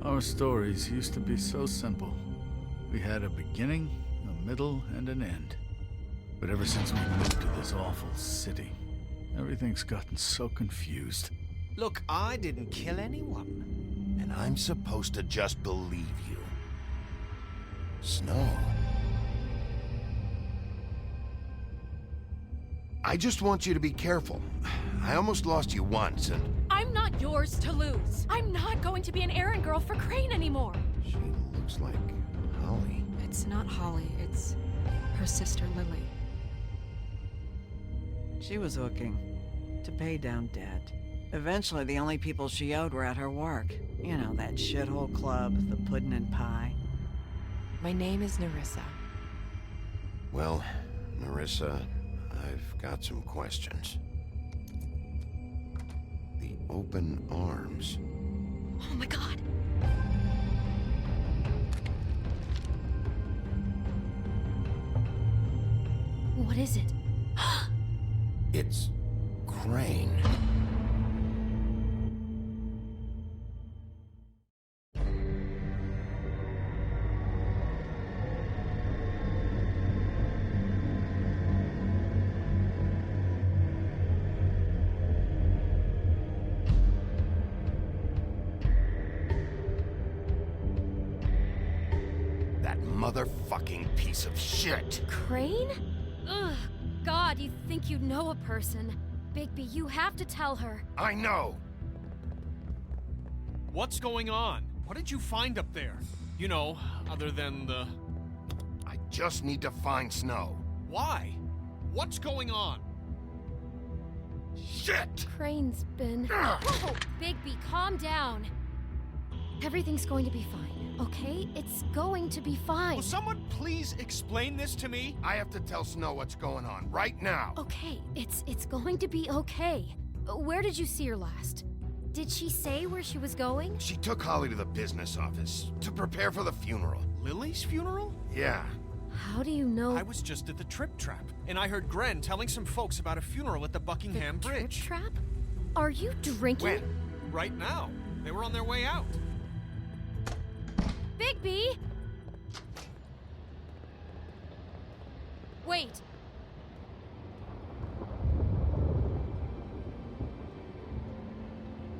Our stories used to be so simple. We had a beginning, a middle, and an end. But ever since we moved to this awful city, everything's gotten so confused. Look, I didn't kill anyone. And I'm supposed to just believe you. Snow. I just want you to be careful. I almost lost you once, and... I'm not yours to lose. I'm not going to be an errand girl for Crane anymore. She looks like Holly. It's not Holly, it's her sister Lily. She was looking to pay down debt. Eventually, the only people she owed were at her work. You know, that shithole club, the pudding and pie. My name is Nerissa. Well, Nerissa, I've got some questions. The open arms. Oh my god. What is it? It's Crane. That motherfucking piece of shit. Crane? Ugh. God, you think you know a person. Bigby, you have to tell her. I know. What's going on? What did you find up there? You know, other than the... I just need to find Snow. Why? What's going on? Shit! Crane's been... Whoa! Bigby, calm down. Everything's going to be fine, okay? It's going to be fine. Will someone please explain this to me? I have to tell Snow what's going on right now. Okay, it's going to be okay. Where did you see her last? Did she say where she was going? She took Holly to the business office to prepare for the funeral. Lily's funeral? Yeah. How do you know? I was just at the Trip Trap, and I heard Gren telling some folks about a funeral at the Buckingham Bridge. Trip Trap? Are you drinking? When? Right now. They were on their way out. Bigby! Wait.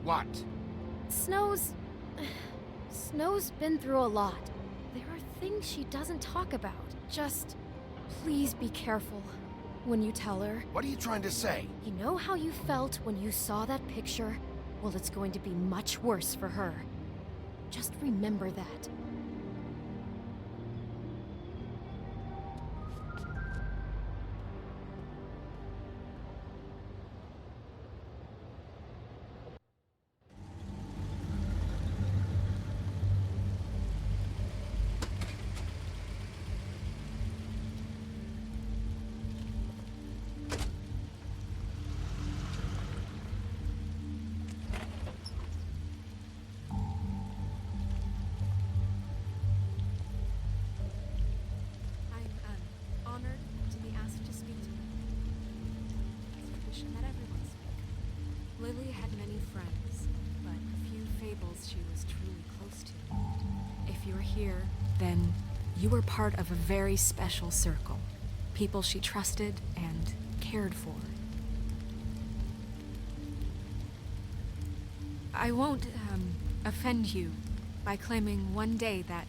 What? Snow's been through a lot. There are things she doesn't talk about. Just please be careful when you tell her. What are you trying to say? You know how you felt when you saw that picture? Well, it's going to be much worse for her. Just remember that. Lily had many friends, but a few fables she was truly close to. If you're here, then you were part of a very special circle. People she trusted and cared for. I won't offend you by claiming one day that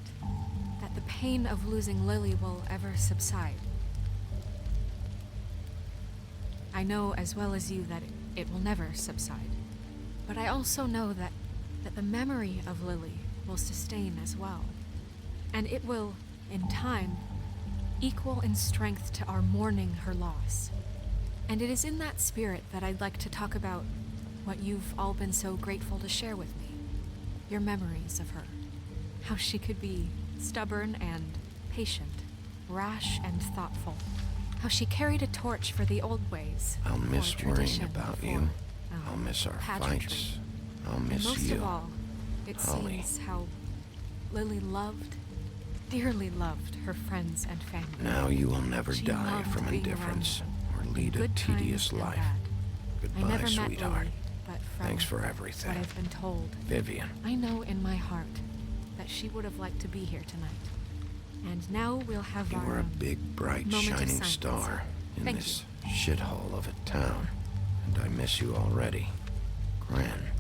the pain of losing Lily will ever subside. I know as well as you that it will never subside. But I also know that the memory of Lily will sustain as well. And it will, in time, equal in strength to our mourning her loss. And it is in that spirit that I'd like to talk about what you've all been so grateful to share with me. Your memories of her. How she could be stubborn and patient, rash and thoughtful, How she carried a torch for the old ways. I'll for miss worrying tradition, about for, you. I'll miss our pageantry. fights. I'll And miss most you. of all, it Holly. seems how Lily loved, dearly loved her friends and family. Now you will never She die loved from being indifference around or lead a good tedious times and life. bad. I Goodbye, never met sweetheart. Lily, but from Thanks for what everything. I've been told, Vivian. I know in my heart that she would have liked to be here tonight. And now we'll have You our were a big, bright, moment of shining silence. star in Thank this shithole of a town. And I miss you already. Gran.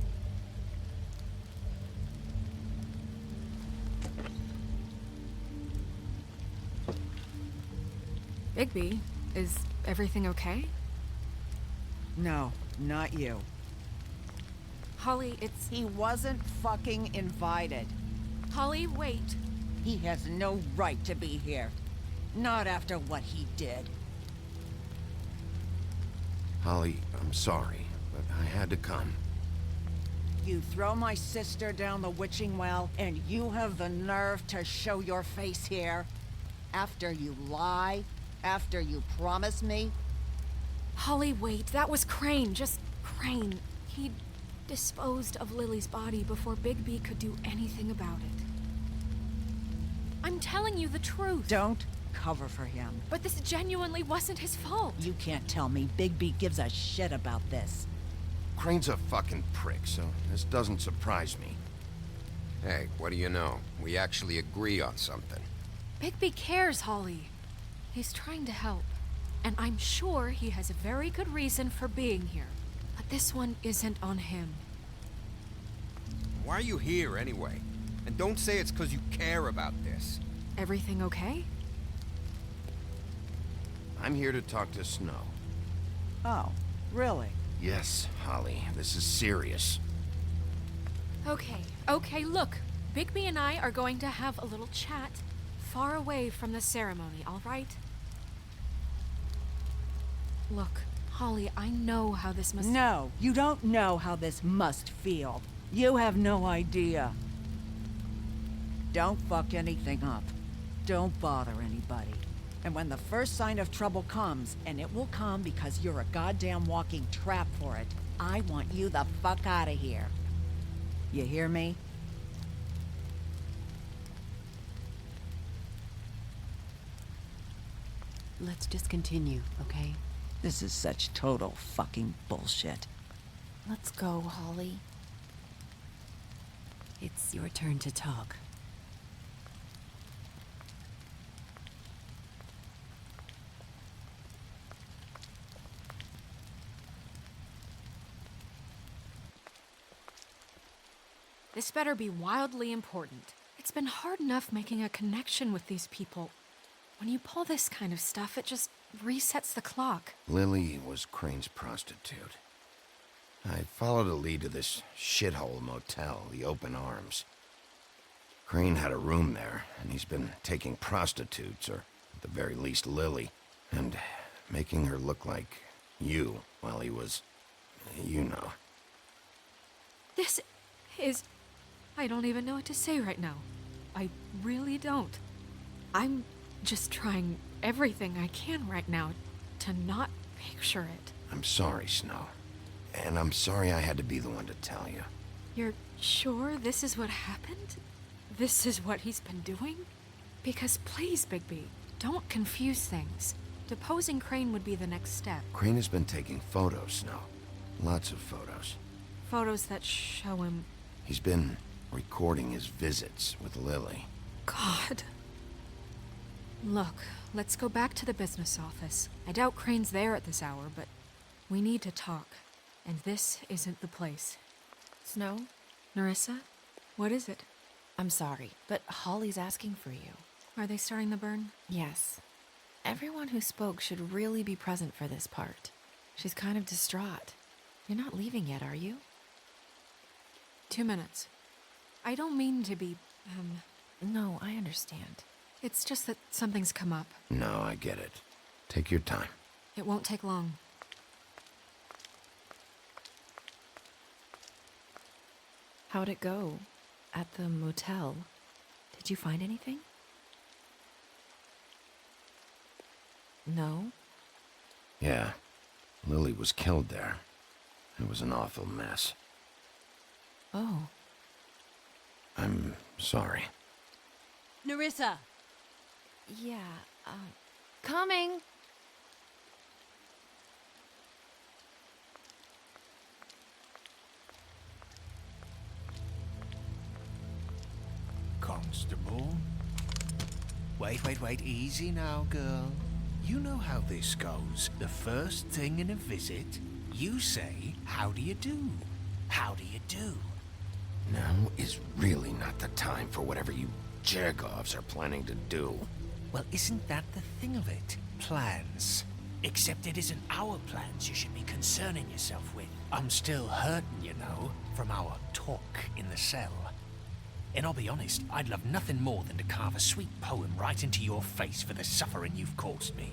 Bigby, is everything okay? No, not you. Holly, it's... He wasn't fucking invited. Holly, wait. He has no right to be here. Not after what he did. Holly, I'm sorry, but I had to come. You throw my sister down the witching well, and you have the nerve to show your face here? After you lie? After you promise me? Holly, wait. That was Crane. Just Crane. He disposed of Lily's body before Bigby could do anything about it. I'm telling you the truth. Don't cover for him. But this genuinely wasn't his fault. You can't tell me Bigby gives a shit about this. Crane's a fucking prick, so this doesn't surprise me. Hey, what do you know? We actually agree on something. Bigby cares, Holly. He's trying to help. And I'm sure he has a very good reason for being here. But this one isn't on him. Why are you here anyway? And don't say it's because you care about this. Everything okay? I'm here to talk to Snow. Oh, really? Yes, Holly, this is serious. Okay, look. Bigby and I are going to have a little chat far away from the ceremony, all right? Look, Holly, I know how this must... No, you don't know how this must feel. You have no idea. Don't fuck anything up. Don't bother anybody. And when the first sign of trouble comes, and it will come because you're a goddamn walking trap for it, I want you the fuck out of here. You hear me? Let's just continue, okay? This is such total fucking bullshit. Let's go, Holly. It's your turn to talk. This better be wildly important. It's been hard enough making a connection with these people. When you pull this kind of stuff, it just resets the clock. Lily was Crane's prostitute. I followed a lead to this shithole motel, the Open Arms. Crane had a room there, and he's been taking prostitutes, or at the very least Lily, and making her look like you while he was, you know. This is... I don't even know what to say right now. I really don't. I'm just trying everything I can right now to not picture it. I'm sorry, Snow. And I'm sorry I had to be the one to tell you. You're sure this is what happened? This is what he's been doing? Because please, Bigby, don't confuse things. Deposing Crane would be the next step. Crane has been taking photos, Snow. Lots of photos. Photos that show him... He's been recording his visits with Lily. God. Look, let's go back to the business office. I doubt Crane's there at this hour, but we need to talk. And this isn't the place. Snow, Nerissa? What is it? I'm sorry, but Holly's asking for you. Are they starting the burn? Yes. Everyone who spoke should really be present for this part. She's kind of distraught. You're not leaving yet, are you? 2 minutes. I don't mean to be, No, I understand. It's just that something's come up. No, I get it. Take your time. It won't take long. How'd it go? At the motel? Did you find anything? No? Yeah, Lily was killed there. It was an awful mess. Oh. I'm sorry. Nerissa! Yeah, Coming. Constable? Wait, easy now, girl. You know how this goes. The first thing in a visit, you say, how do you do? How do you do? Now is really not the time for whatever you Jergovs are planning to do. Well, isn't that the thing of it? Plans. Except it isn't our plans you should be concerning yourself with. I'm still hurting, you know, from our talk in the cell. And I'll be honest, I'd love nothing more than to carve a sweet poem right into your face for the suffering you've caused me.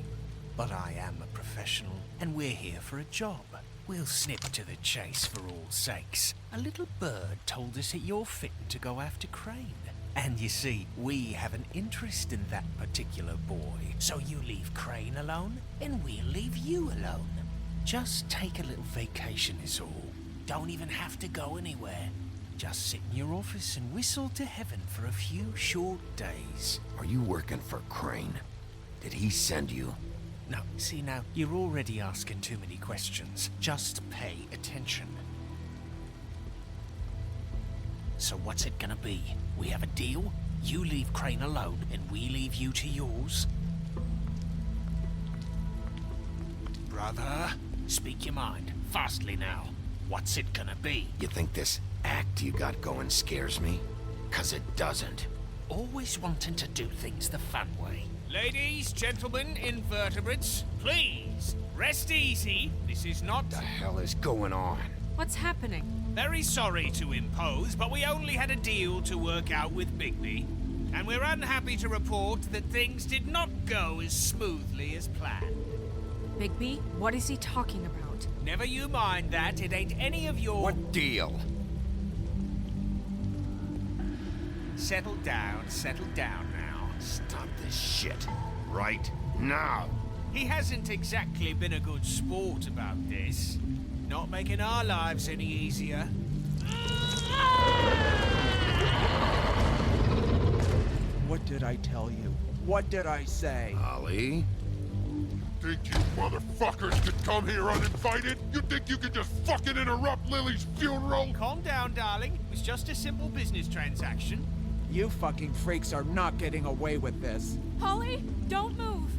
But I am a professional, and we're here for a job. We'll snip to the chase for all sakes. A little bird told us that you're fitting to go after Crane. And you see, we have an interest in that particular boy. So you leave Crane alone, and we'll leave you alone. Just take a little vacation is all. Don't even have to go anywhere. Just sit in your office and whistle to heaven for a few short days. Are you working for Crane? Did he send you? No, see now, you're already asking too many questions. Just pay attention. So what's it gonna be? We have a deal? You leave Crane alone, and we leave you to yours? Brother, speak your mind. Fastly now. What's it gonna be? You think this act you got going scares me? 'Cause it doesn't. Always wanting to do things the fun way. Ladies, gentlemen, invertebrates, please, rest easy. This is not... What the hell is going on? What's happening? Very sorry to impose, but we only had a deal to work out with Bigby. And we're unhappy to report that things did not go as smoothly as planned. Bigby, what is he talking about? Never you mind that, it ain't any of your... What deal? Settle down now. Stop this shit. Right now. He hasn't exactly been a good sport about this. Not making our lives any easier. What did I tell you? What did I say? Ollie? Think you motherfuckers could come here uninvited? You think you could just fucking interrupt Lily's funeral? Calm down, darling. It was just a simple business transaction. You fucking freaks are not getting away with this. Holly, don't move!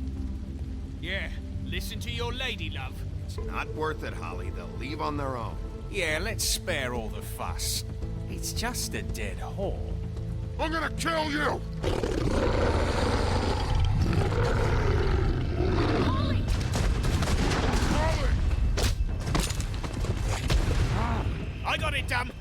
Yeah, listen to your lady love. It's not worth it, Holly. They'll leave on their own. Yeah, let's spare all the fuss. It's just a dead hall. I'm gonna kill you! Holly! I got it, dumb.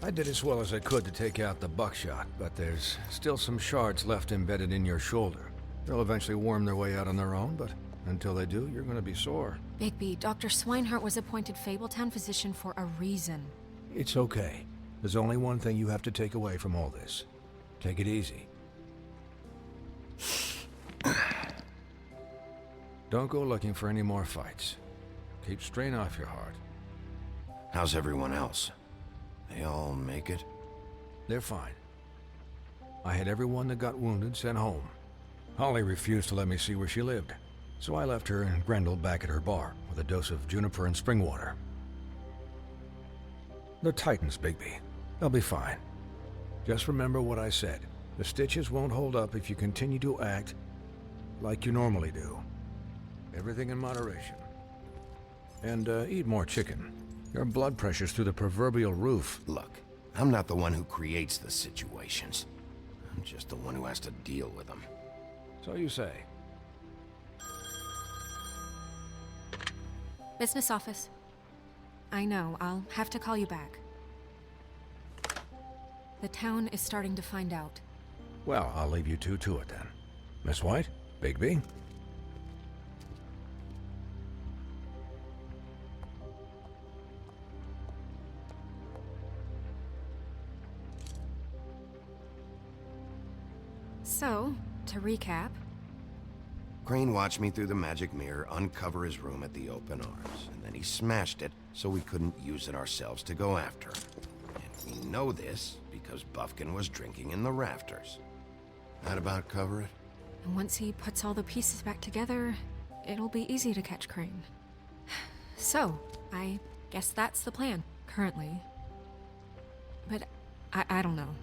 I did as well as I could to take out the buckshot, but there's still some shards left embedded in your shoulder. They'll eventually worm their way out on their own, but until they do, you're gonna be sore. Bigby, Dr. Swinehart was appointed Fabletown physician for a reason. It's okay. There's only one thing you have to take away from all this. Take it easy. Don't go looking for any more fights. Keep strain off your heart. How's everyone else? They all make it? They're fine. I had everyone that got wounded sent home. Holly refused to let me see where she lived, so I left her and Grendel back at her bar with a dose of juniper and spring water. They're Titans, Bigby. They'll be fine. Just remember what I said. The stitches won't hold up if you continue to act like you normally do. Everything in moderation. And eat more chicken. Your blood pressure's through the proverbial roof. Look, I'm not the one who creates the situations. I'm just the one who has to deal with them. So you say. Business office. I know, I'll have to call you back. The town is starting to find out. Well, I'll leave you two to it then. Miss White? Bigby? So, to recap... Crane watched me through the magic mirror uncover his room at the open arms, and then he smashed it so we couldn't use it ourselves to go after him. And we know this because Buffkin was drinking in the rafters. That about cover it? And once he puts all the pieces back together, it'll be easy to catch Crane. So, I guess that's the plan, currently. But I don't know.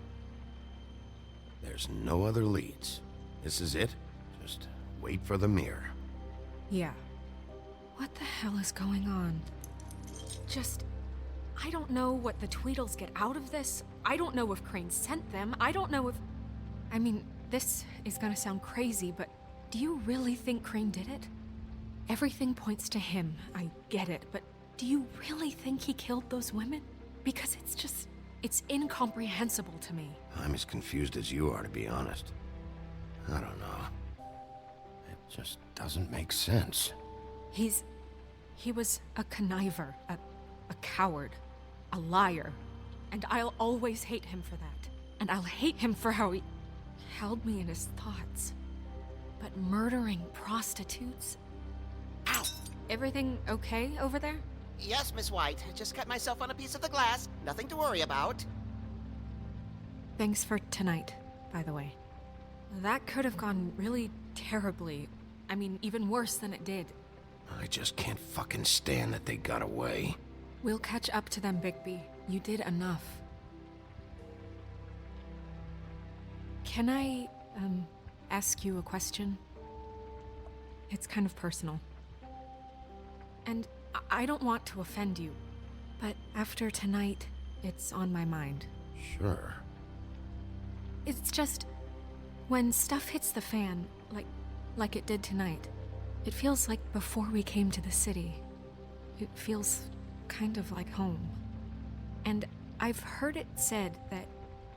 There's no other leads. This is it. Just wait for the mirror. Yeah. What the hell is going on? I don't know what the Tweedles get out of this. I don't know if Crane sent them. I don't know if... I mean, this is gonna sound crazy, but do you really think Crane did it? Everything points to him, I get it, but do you really think he killed those women? Because it's incomprehensible to me. I'm as confused as you are, to be honest. I don't know. It just doesn't make sense. He was a conniver, a coward, a liar, and I'll always hate him for that. And I'll hate him for how he held me in his thoughts. But murdering prostitutes? Ow! Everything okay over there? Yes, Miss White. Just cut myself on a piece of the glass. Nothing to worry about. Thanks for tonight, by the way. That could have gone really terribly. I mean, even worse than it did. I just can't fucking stand that they got away. We'll catch up to them, Bigby. You did enough. Can I, ask you a question? It's kind of personal. And I don't want to offend you, but after tonight, it's on my mind. Sure. It's just, when stuff hits the fan, like it did tonight, it feels like before we came to the city. It feels kind of like home. And I've heard it said that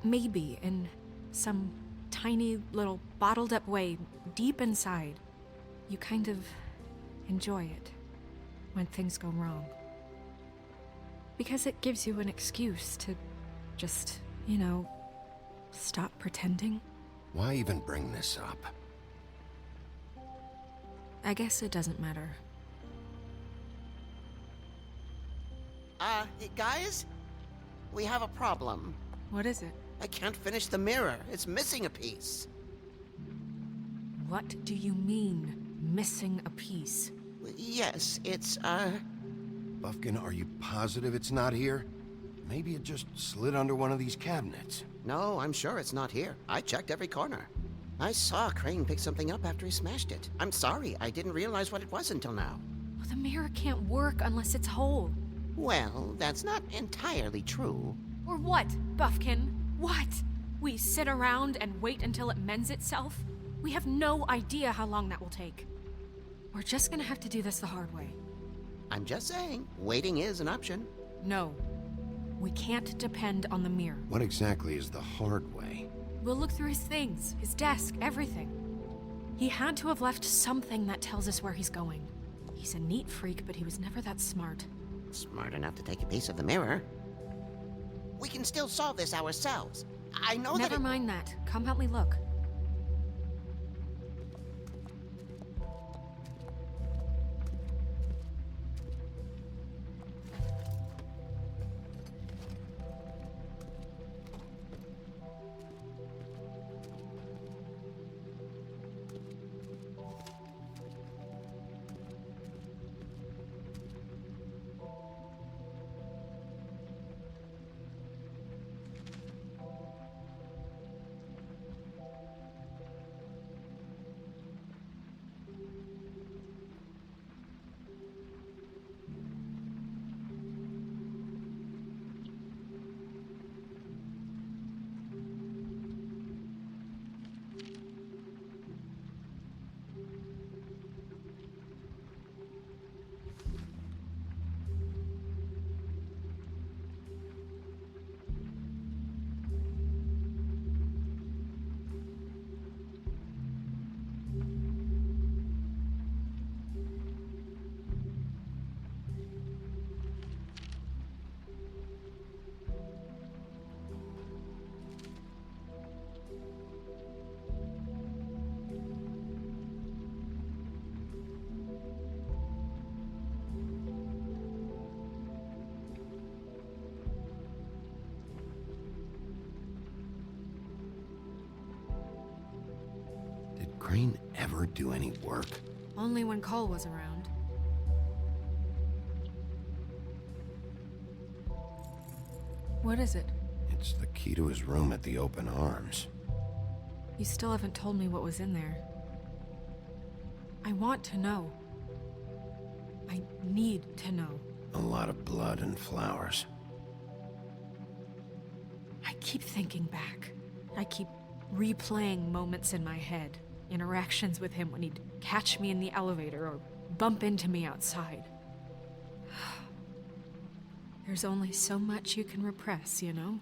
maybe in some tiny little bottled up way deep inside, you kind of enjoy it when things go wrong. Because it gives you an excuse to just, stop pretending. Why even bring this up? I guess it doesn't matter. Guys? We have a problem. What is it? I can't finish the mirror. It's missing a piece. What do you mean, missing a piece? Yes, it's, Buffkin, are you positive it's not here? Maybe it just slid under one of these cabinets. No, I'm sure it's not here. I checked every corner. I saw Crane pick something up after he smashed it. I'm sorry, I didn't realize what it was until now. Well, the mirror can't work unless it's whole. Well, that's not entirely true. Or what, Buffkin? What? We sit around and wait until it mends itself? We have no idea how long that will take. We're just gonna have to do this the hard way. I'm just saying, waiting is an option. No. We can't depend on the mirror. What exactly is the hard way? We'll look through his things, his desk, everything. He had to have left something that tells us where he's going. He's a neat freak, but he was never that smart. Smart enough to take a piece of the mirror. We can still solve this ourselves. I know that. Never mind that. Come help me look. Crane ever do any work? Only when Cole was around. What is it? It's the key to his room at the Open Arms. You still haven't told me what was in there. I want to know. I need to know. A lot of blood and flowers. I keep thinking back. I keep replaying moments in my head. Interactions with him when he'd catch me in the elevator or bump into me outside. There's only so much you can repress, you know?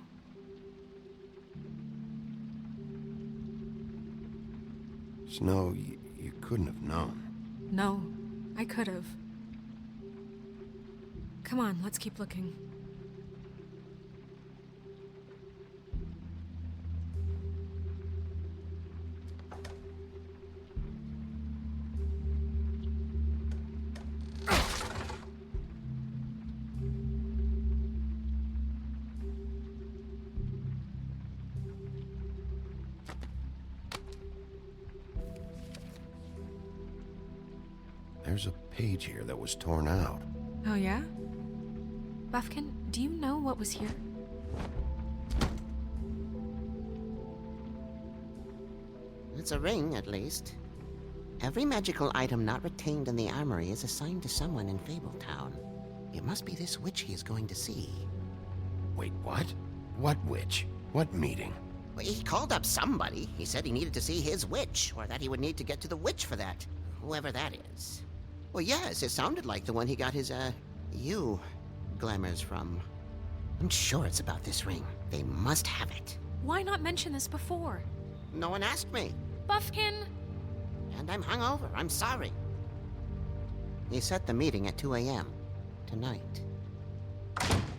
Snow, you couldn't have known. No, I could have. Come on, let's keep looking. There's a page here that was torn out. Oh, yeah? Buffkin, do you know what was here? It's a ring, at least. Every magical item not retained in the armory is assigned to someone in Fabletown. It must be this witch he is going to see. Wait, what? What witch? What meeting? Well, he called up somebody. He said he needed to see his witch, or that he would need to get to the witch for that. Whoever that is. Well, yes, it sounded like the one he got his, glamours from. I'm sure it's about this ring. They must have it. Why not mention this before? No one asked me. Buffkin! And I'm hungover. I'm sorry. He set the meeting at 2 a.m. tonight.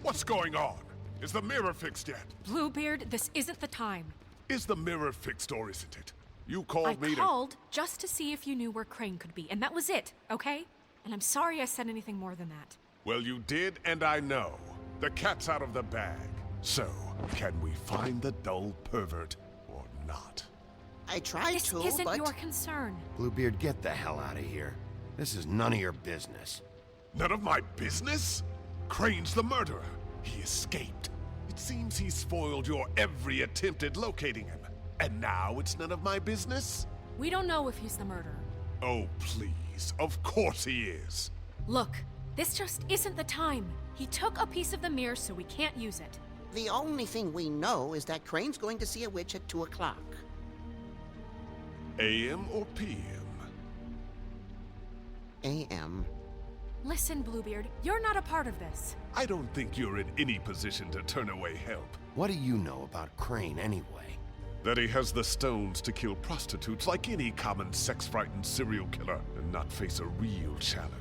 What's going on? Is the mirror fixed yet? Bluebeard, this isn't the time. Is the mirror fixed or isn't it? You called me I called just to see if you knew where Crane could be, and that was it, okay? And I'm sorry I said anything more than that. Well, you did, and I know. The cat's out of the bag. So, can we find the dull pervert or not? I tried to, but... This isn't your concern. Bluebeard, get the hell out of here. This is none of your business. None of my business? Crane's the murderer. He escaped. It seems he spoiled your every attempt at locating him. And now it's none of my business? We don't know if he's the murderer. Oh, please. Of course he is. Look, this just isn't the time. He took a piece of the mirror, so we can't use it. The only thing we know is that Crane's going to see a witch at 2 o'clock. AM or PM? AM. Listen, Bluebeard, you're not a part of this. I don't think you're in any position to turn away help. What do you know about Crane anyway? That he has the stones to kill prostitutes like any common sex-frightened serial killer and not face a real challenge.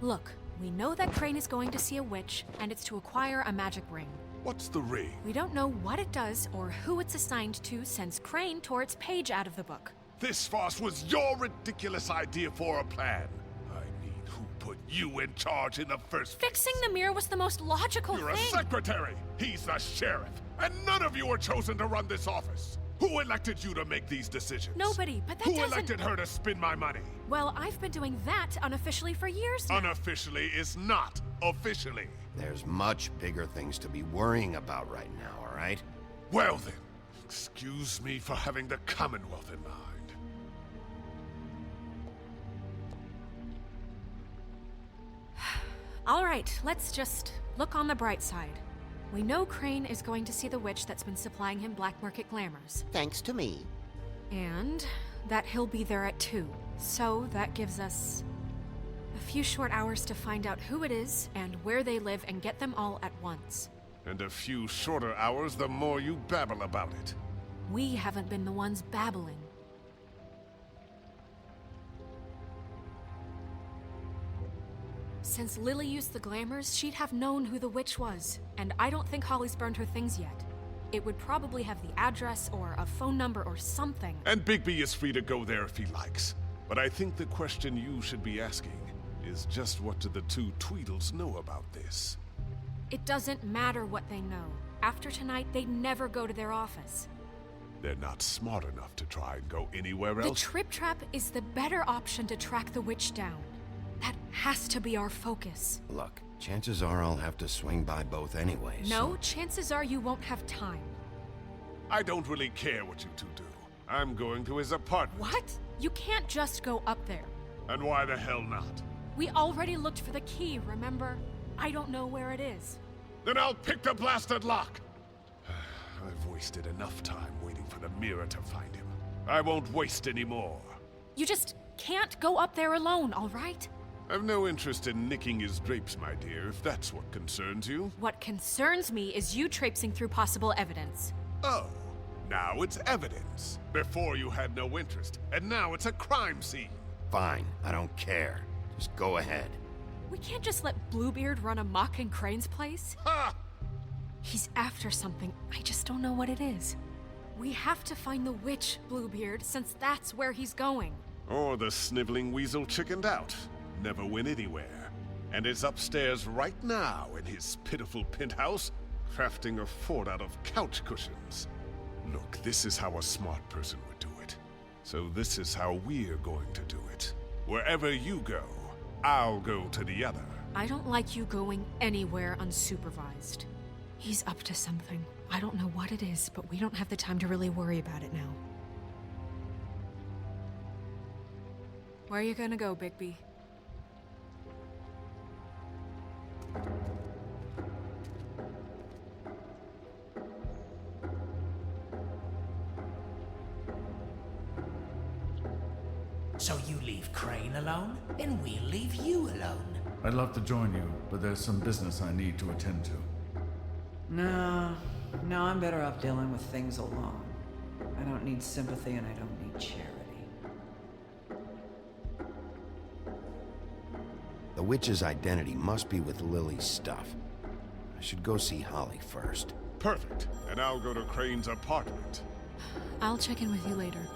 Look, we know that Crane is going to see a witch, and it's to acquire a magic ring. What's the ring? We don't know what it does or who it's assigned to since Crane tore its page out of the book. This farce was your ridiculous idea for a plan. I mean, who put you in charge in the first place? Fixing the mirror was the most logical You're thing. a secretary! He's the sheriff! And none of you were chosen to run this office! Who elected you to make these decisions? Nobody, but that Who doesn't... elected her to spend my money? Well, I've been doing that unofficially for years now. Unofficially is not officially. There's much bigger things to be worrying about right now, all right? Well then, excuse me for having the Commonwealth in mind. All right, let's just look on the bright side. We know Crane is going to see the witch that's been supplying him black market glamours. Thanks to me. And that he'll be there at 2. So that gives us a few short hours to find out who it is and where they live and get them all at once. And a few shorter hours the more you babble about it. We haven't been the ones babbling. Since Lily used the glamours, she'd have known who the witch was, and I don't think Holly's burned her things yet. It would probably have the address or a phone number or something. And Bigby is free to go there if he likes. But I think the question you should be asking is just what do the two Tweedles know about this? It doesn't matter what they know. After tonight, they'd never go to their office. They're not smart enough to try and go anywhere The else. Trip Trap is the better option to track the witch down. That has to be our focus. Look, chances are I'll have to swing by both anyway, No, so... chances are you won't have time. I don't really care what you two do. I'm going to his apartment. What? You can't just go up there. And why the hell not? We already looked for the key, remember? I don't know where it is. Then I'll pick the blasted lock! I've wasted enough time waiting for the mirror to find him. I won't waste any more. You just can't go up there alone, all right? I've no interest in nicking his drapes, my dear, if that's what concerns you. What concerns me is you traipsing through possible evidence. Oh, now it's evidence. Before you had no interest, and now it's a crime scene. Fine, I don't care. Just go ahead. We can't just let Bluebeard run amok in Crane's place. Ha! He's after something, I just don't know what it is. We have to find the witch, Bluebeard, since that's where he's going. Or the sniveling weasel chickened out. Never went anywhere. And is upstairs right now in his pitiful penthouse, crafting a fort out of couch cushions. Look, this is how a smart person would do it. So this is how we're going to do it. Wherever you go, I'll go to the other. I don't like you going anywhere unsupervised. He's up to something. I don't know what it is, but we don't have the time to really worry about it now. Where are you gonna go, Bigby? So you leave Crane alone, and we'll leave you alone. I'd love to join you, but there's some business I need to attend to. No, I'm better off dealing with things alone. I don't need sympathy and I don't need charity. The witch's identity must be with Lily's stuff. I should go see Holly first. Perfect. And I'll go to Crane's apartment. I'll check in with you later.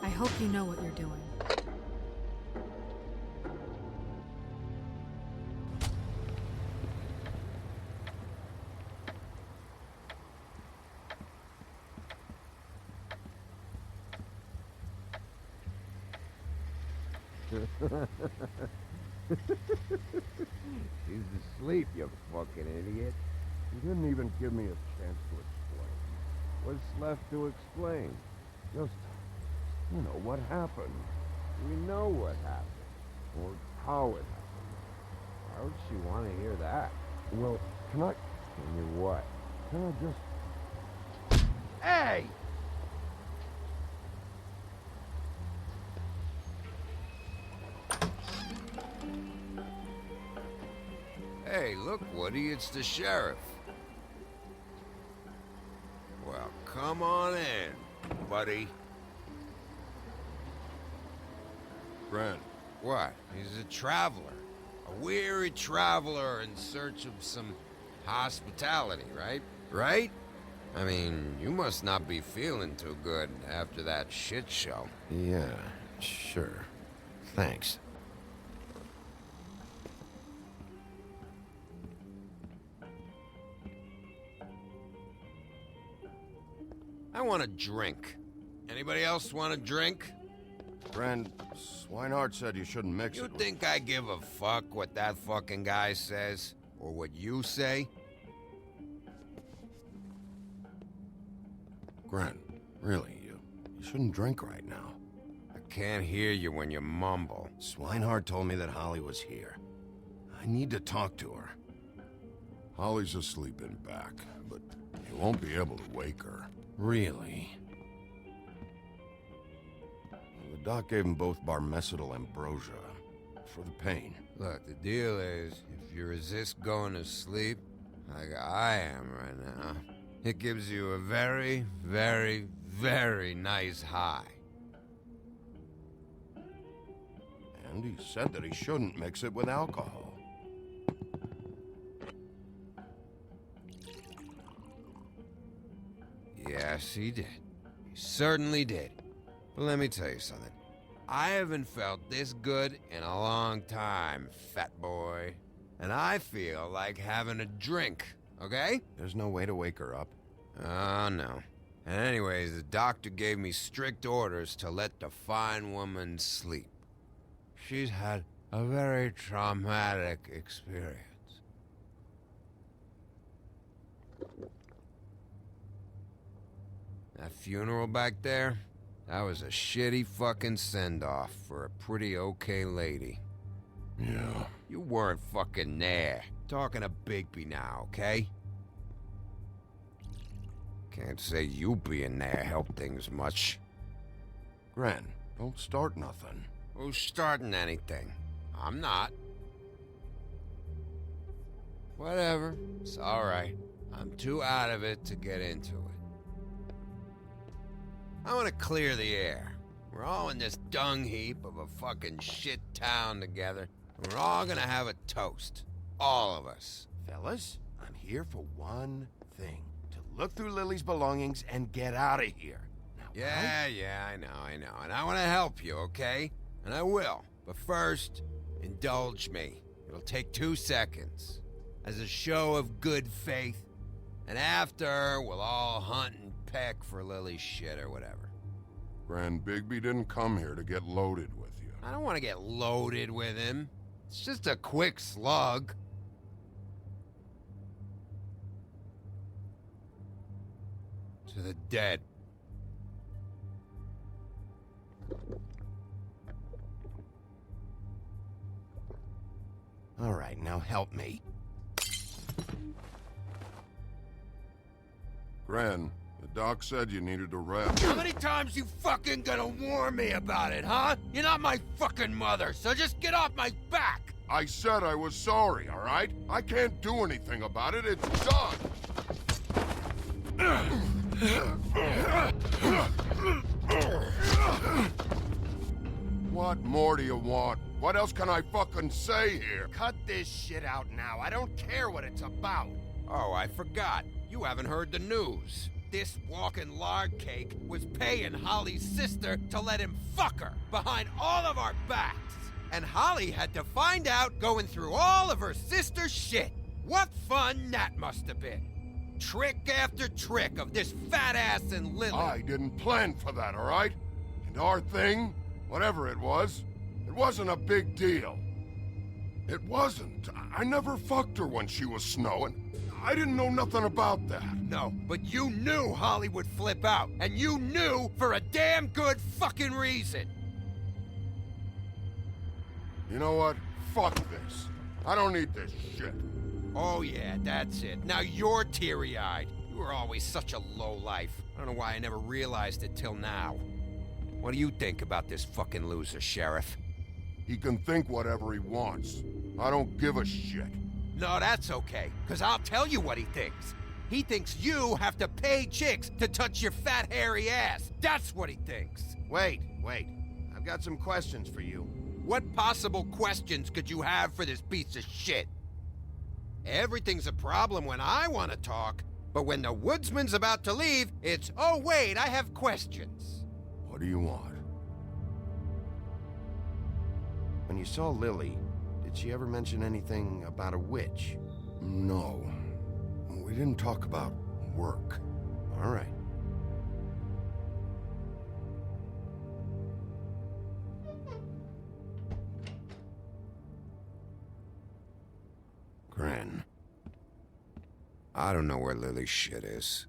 I hope you know what you're doing. He's asleep, you fucking idiot. You didn't even give me a chance to explain. What's left to explain? Just, you know, what happened. We know what happened. Or how it happened. Why would she want to hear that? Well, can you what? Can I just... Hey! Hey, look, Woody, it's the sheriff. Well, come on in, buddy. Grant. What? He's a traveler. A weary traveler in search of some hospitality, right? Right? I mean, you must not be feeling too good after that shit show. Yeah, sure. Thanks. I want a drink. Anybody else want a drink? Friend, Swinehart said you shouldn't mix it You with... think I give a fuck what that fucking guy says? Or what you say? Grant, really, you shouldn't drink right now. I can't hear you when you mumble. Swinehart told me that Holly was here. I need to talk to her. Holly's asleep in back, but you won't be able to wake her. Really? The doc gave them both Barmecidal ambrosia for the pain. Look, the deal is, if you resist going to sleep, like I am right now, it gives you a very, very, very nice high. And he said that he shouldn't mix it with alcohol. Yes, he did. He certainly did. But let me tell you something. I haven't felt this good in a long time, fat boy. And I feel like having a drink, okay? There's no way to wake her up. Oh, no. And anyways, the doctor gave me strict orders to let the fine woman sleep. She's had a very traumatic experience. That funeral back there, that was a shitty fucking send-off for a pretty okay lady. Yeah. You weren't fucking there. Talking to Bigby now, okay? Can't say you being there helped things much. Grant, don't start nothing. Who's starting anything? I'm not. Whatever. It's alright. I'm too out of it to get into it. I want to clear the air. We're all in this dung heap of a fucking shit town together, and we're all gonna have a toast. All of us. Fellas, I'm here for one thing. To look through Lily's belongings and get out of here. Now, Yeah, I know. And I want to help you, okay? And I will. But first, indulge me. It'll take 2 seconds. As a show of good faith. And after, we'll all hunt and peck for Lily's shit or whatever. Grand Bigby didn't come here to get loaded with you. I don't want to get loaded with him. It's just a quick slug. To the dead. All right, now help me. Gran, the doc said you needed to rest. How many times you fucking gonna warn me about it, huh? You're not my fucking mother, so just get off my back! I said I was sorry, all right? I can't do anything about it. It's done. What more do you want? What else can I fucking say here? Cut this shit out now. I don't care what it's about. Oh, I forgot. You haven't heard the news. This walking lard cake was paying Holly's sister to let him fuck her behind all of our backs. And Holly had to find out going through all of her sister's shit. What fun that must have been. Trick after trick of this fat ass and Lily. I didn't plan for that, all right? And our thing, whatever it wasn't a big deal. It wasn't. I never fucked her when she was snowing. I didn't know nothing about that. No, but you knew Holly would flip out. And you knew for a damn good fucking reason. You know what? Fuck this. I don't need this shit. Oh yeah, that's it. Now you're teary-eyed. You were always such a lowlife. I don't know why I never realized it till now. What do you think about this fucking loser, Sheriff? He can think whatever he wants. I don't give a shit. No, that's okay, because I'll tell you what he thinks. He thinks you have to pay chicks to touch your fat, hairy ass. That's what he thinks. Wait. I've got some questions for you. What possible questions could you have for this piece of shit? Everything's a problem when I want to talk, but when the woodsman's about to leave, it's, oh wait, I have questions. What do you want? When you saw Lily, did she ever mention anything about a witch? No. We didn't talk about work. All right. Gran. I don't know where Lily's shit is.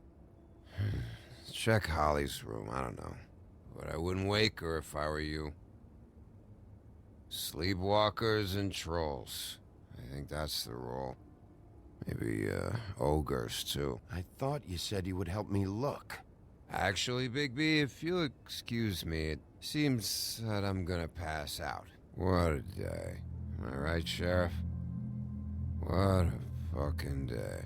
Check Holly's room, I don't know. But I wouldn't wake her if I were you. Sleepwalkers and trolls. I think that's the role. Maybe, ogres, too. I thought you said you would help me look. Actually, Big B, if you'll excuse me, it seems that I'm gonna pass out. What a day. Am I right, Sheriff? What a fucking day.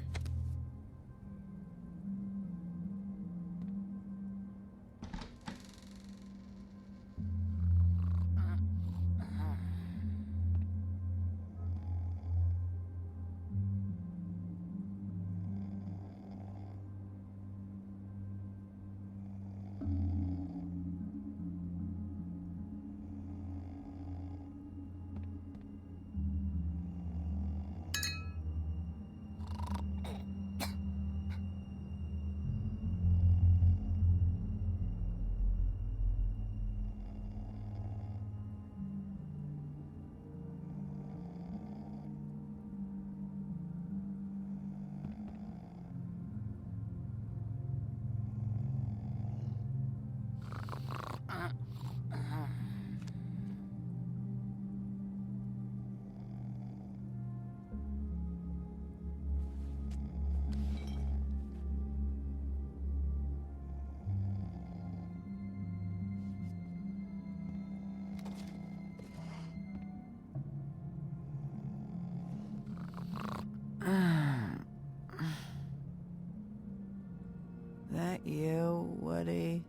That you, Woody?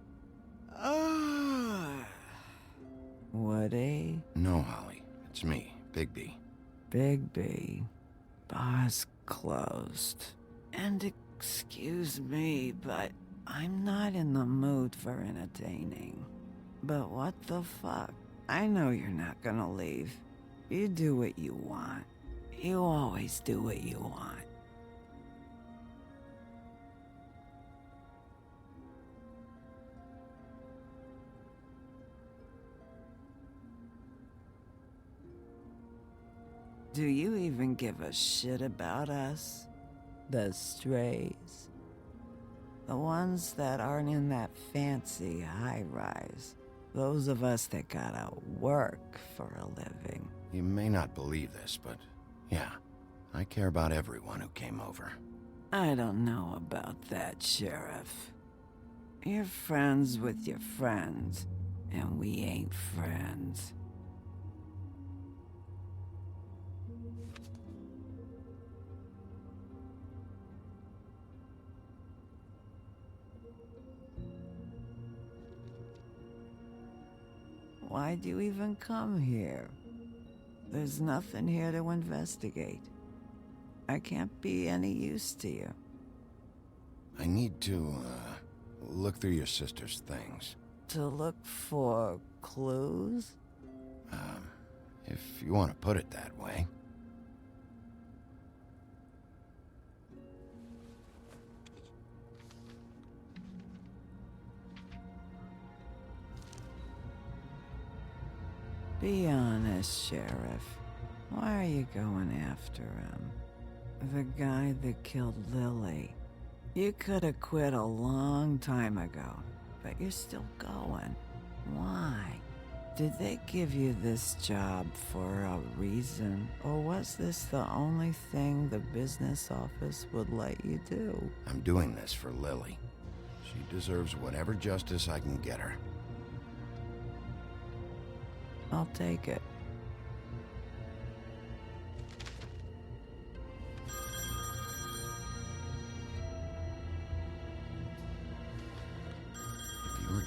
Woody? No, Holly. It's me, Big B. Big B. Bar's closed. And excuse me, but I'm not in the mood for entertaining. But what the fuck? I know you're not gonna leave. You do what you want. You always do what you want. Do you even give a shit about us? The strays? The ones that aren't in that fancy high-rise. Those of us that gotta work for a living. You may not believe this, but yeah, I care about everyone who came over. I don't know about that, Sheriff. You're friends with your friends, and we ain't friends. Why'd you even come here? There's nothing here to investigate. I can't be any use to you. I need to, look through your sister's things. To look for clues? If you want to put it that way. Be honest, Sheriff. Why are you going after him? The guy that killed Lily. You could have quit a long time ago, but you're still going. Why? Did they give you this job for a reason, or was this the only thing the business office would let you do? I'm doing this for Lily. She deserves whatever justice I can get her. I'll take it.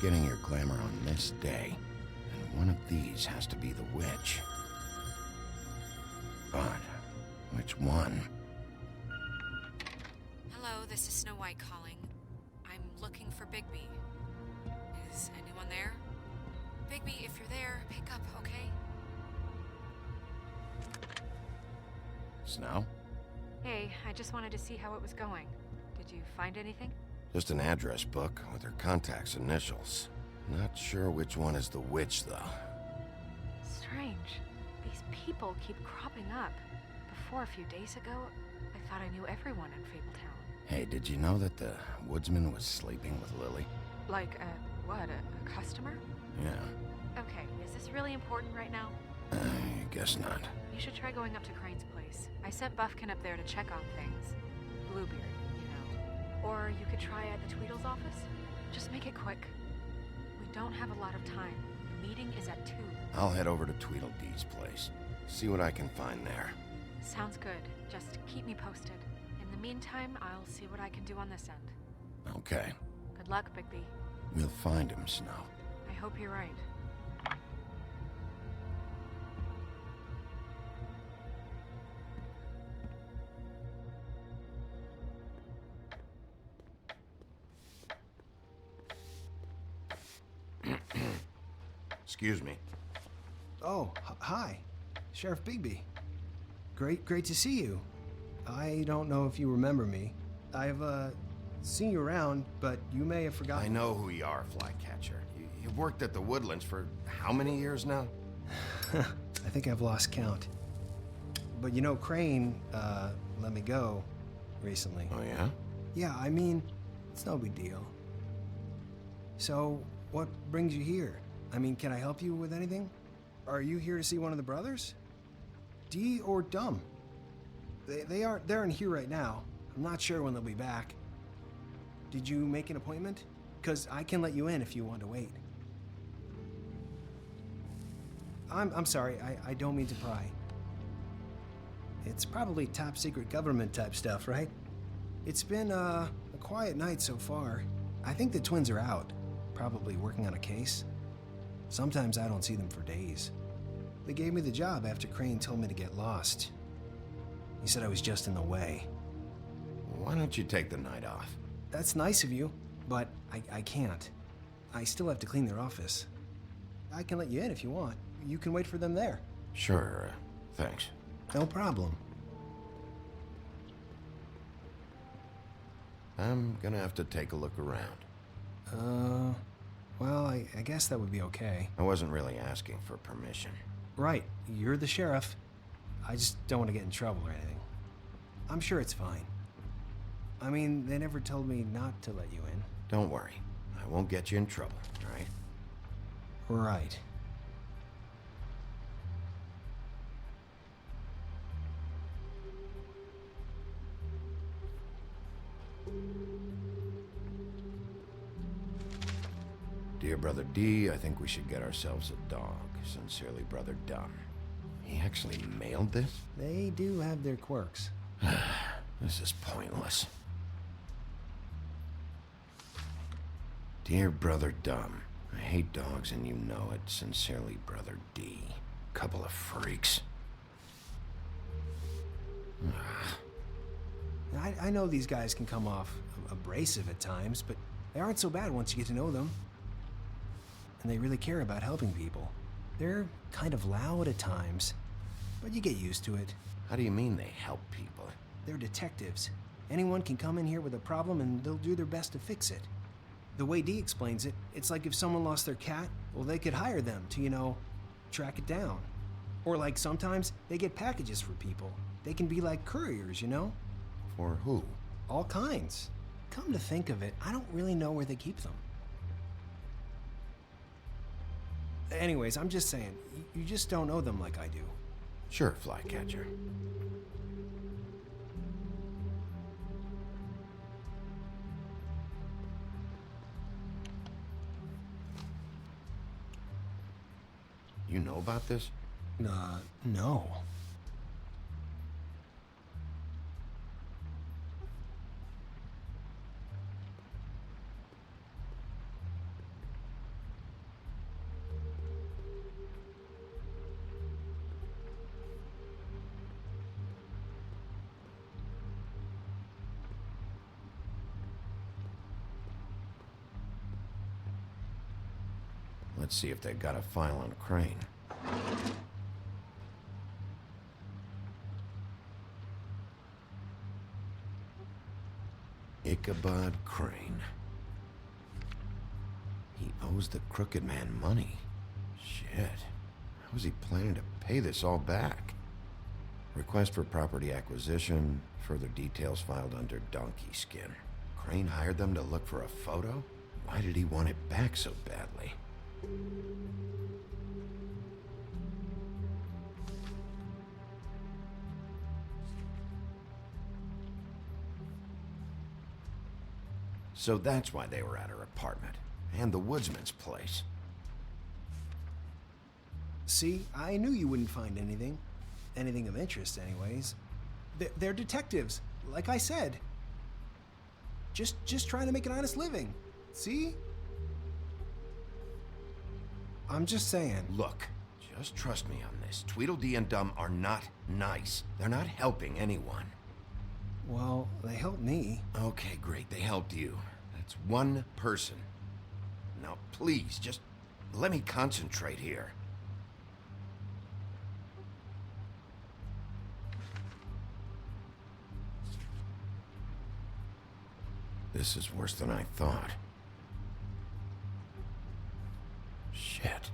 getting your glamour on this day, and one of these has to be the witch. But which one? Hello, this is Snow White calling. I'm looking for Bigby. Is anyone there? Bigby, if you're there, pick up, okay? Snow? Hey, I just wanted to see how it was going. Did you find anything? Just an address book with her contact's initials. Not sure which one is the witch, though. Strange. These people keep cropping up. Before, a few days ago, I thought I knew everyone in Fabletown. Hey, did you know that the woodsman was sleeping with Lily? Like, a customer? Yeah. Okay, is this really important right now? I guess not. You should try going up to Crane's place. I sent Buffkin up there to check on things. Bluebeard, you know. Or you could try at the Tweedle's office. Just make it quick. We don't have a lot of time. The meeting is at 2. I'll head over to Tweedledee's place. See what I can find there. Sounds good. Just keep me posted. In the meantime, I'll see what I can do on this end. Okay. Good luck, Bigby. We'll find him, Snow. I hope you're right. Excuse me. Oh, hi. Sheriff Bigby. Great to see you. I don't know if you remember me. I've, seen you around, but you may have forgotten. I know who you are, Flycatcher. You've worked at the Woodlands for how many years now? I think I've lost count. But you know, Crane, let me go recently. Oh, yeah? Yeah, I mean, it's no big deal. So, what brings you here? I mean, can I help you with anything? Are you here to see one of the brothers? Dee or Dumb? They're in here right now. I'm not sure when they'll be back. Did you make an appointment? 'Cause I can let you in if you want to wait. I'm sorry, I don't mean to pry. It's probably top secret government type stuff, right? It's been a quiet night so far. I think the twins are out, probably working on a case. Sometimes I don't see them for days. They gave me the job after Crane told me to get lost. He said I was just in the way. Why don't you take the night off? That's nice of you, but I can't. I still have to clean their office. I can let you in if you want. You can wait for them there. Sure, thanks. No problem. I'm gonna have to take a look around. Well, I guess that would be okay. I wasn't really asking for permission. Right, you're the sheriff. I just don't want to get in trouble or anything. I'm sure it's fine. I mean, they never told me not to let you in. Don't worry. I won't get you in trouble, all right? Right. Dear Brother D, I think we should get ourselves a dog. Sincerely, Brother Dumb. He actually mailed this? They do have their quirks. This is pointless. Dear Brother Dumb, I hate dogs and you know it. Sincerely, Brother D. Couple of freaks. I know these guys can come off abrasive at times, but they aren't so bad once you get to know them. And they really care about helping people. They're kind of loud at times, but you get used to it. How do you mean they help people? They're detectives. Anyone can come in here with a problem and they'll do their best to fix it. The way Dee explains it, it's like if someone lost their cat, well, they could hire them to, you know, track it down. Or like sometimes they get packages for people. They can be like couriers, you know? For who? All kinds. Come to think of it, I don't really know where they keep them. Anyways, I'm just saying, you just don't know them like I do. Sure, Flycatcher. You know about this? No. Let's see if they've got a file on Crane. Ichabod Crane. He owes the Crooked Man money. Shit. How was he planning to pay this all back? Request for property acquisition. Further details filed under Donkey Skin. Crane hired them to look for a photo? Why did he want it back so badly? So that's why they were at her apartment. And the woodsman's place. See, I knew you wouldn't find anything. Anything of interest, anyways. They're detectives, like I said. Just trying to make an honest living. See? I'm just saying. Look, just trust me on this. Tweedledee and Dum are not nice. They're not helping anyone. Well, they helped me. Okay, great. They helped you. That's one person. Now, please, just let me concentrate here. This is worse than I thought. Shit.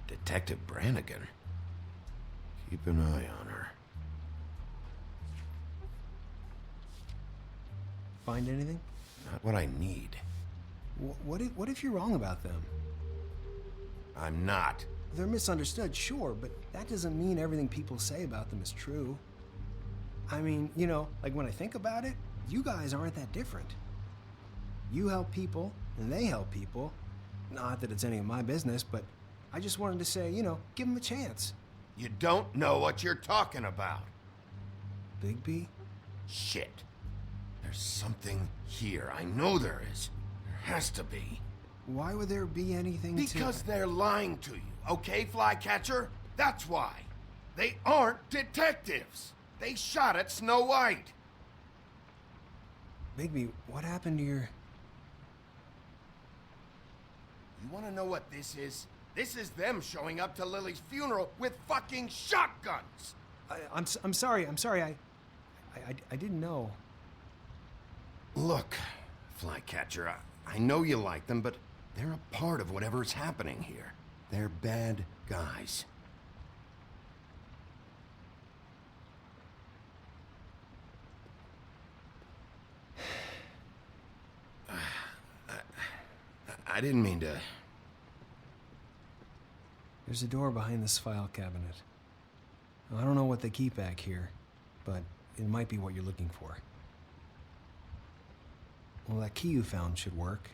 Detective Brannigan. Keep an eye on her. Find anything? Not what I need. What if you're wrong about them? I'm not. They're misunderstood, sure, but that doesn't mean everything people say about them is true. I mean, you know, like when I think about it, you guys aren't that different. You help people, and they help people. Not that it's any of my business, but I just wanted to say, you know, give them a chance. You don't know what you're talking about. Bigby? Shit. There's something here. I know there is. There has to be. Why would there be anything Because they're lying to you, okay, Flycatcher? That's why. They aren't detectives. They shot at Snow White. Bigby, what happened to your... You want to know what this is? This is them showing up to Lily's funeral with fucking shotguns! I'm sorry, I didn't know. Look, Flycatcher, I know you like them, but they're a part of whatever's happening here. They're bad guys. I didn't mean to... There's a door behind this file cabinet. I don't know what they keep back here, but it might be what you're looking for. Well, that key you found should work.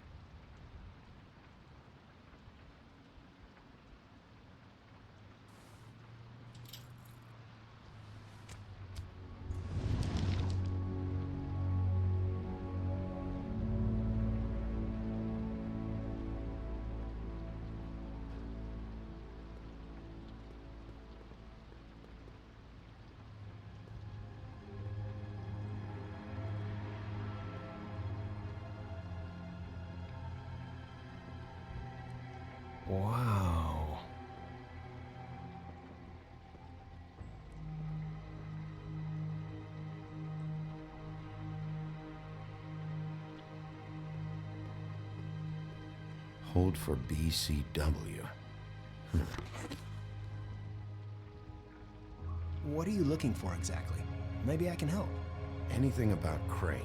Wow. Hold for BCW. What are you looking for exactly? Maybe I can help. Anything about Crane,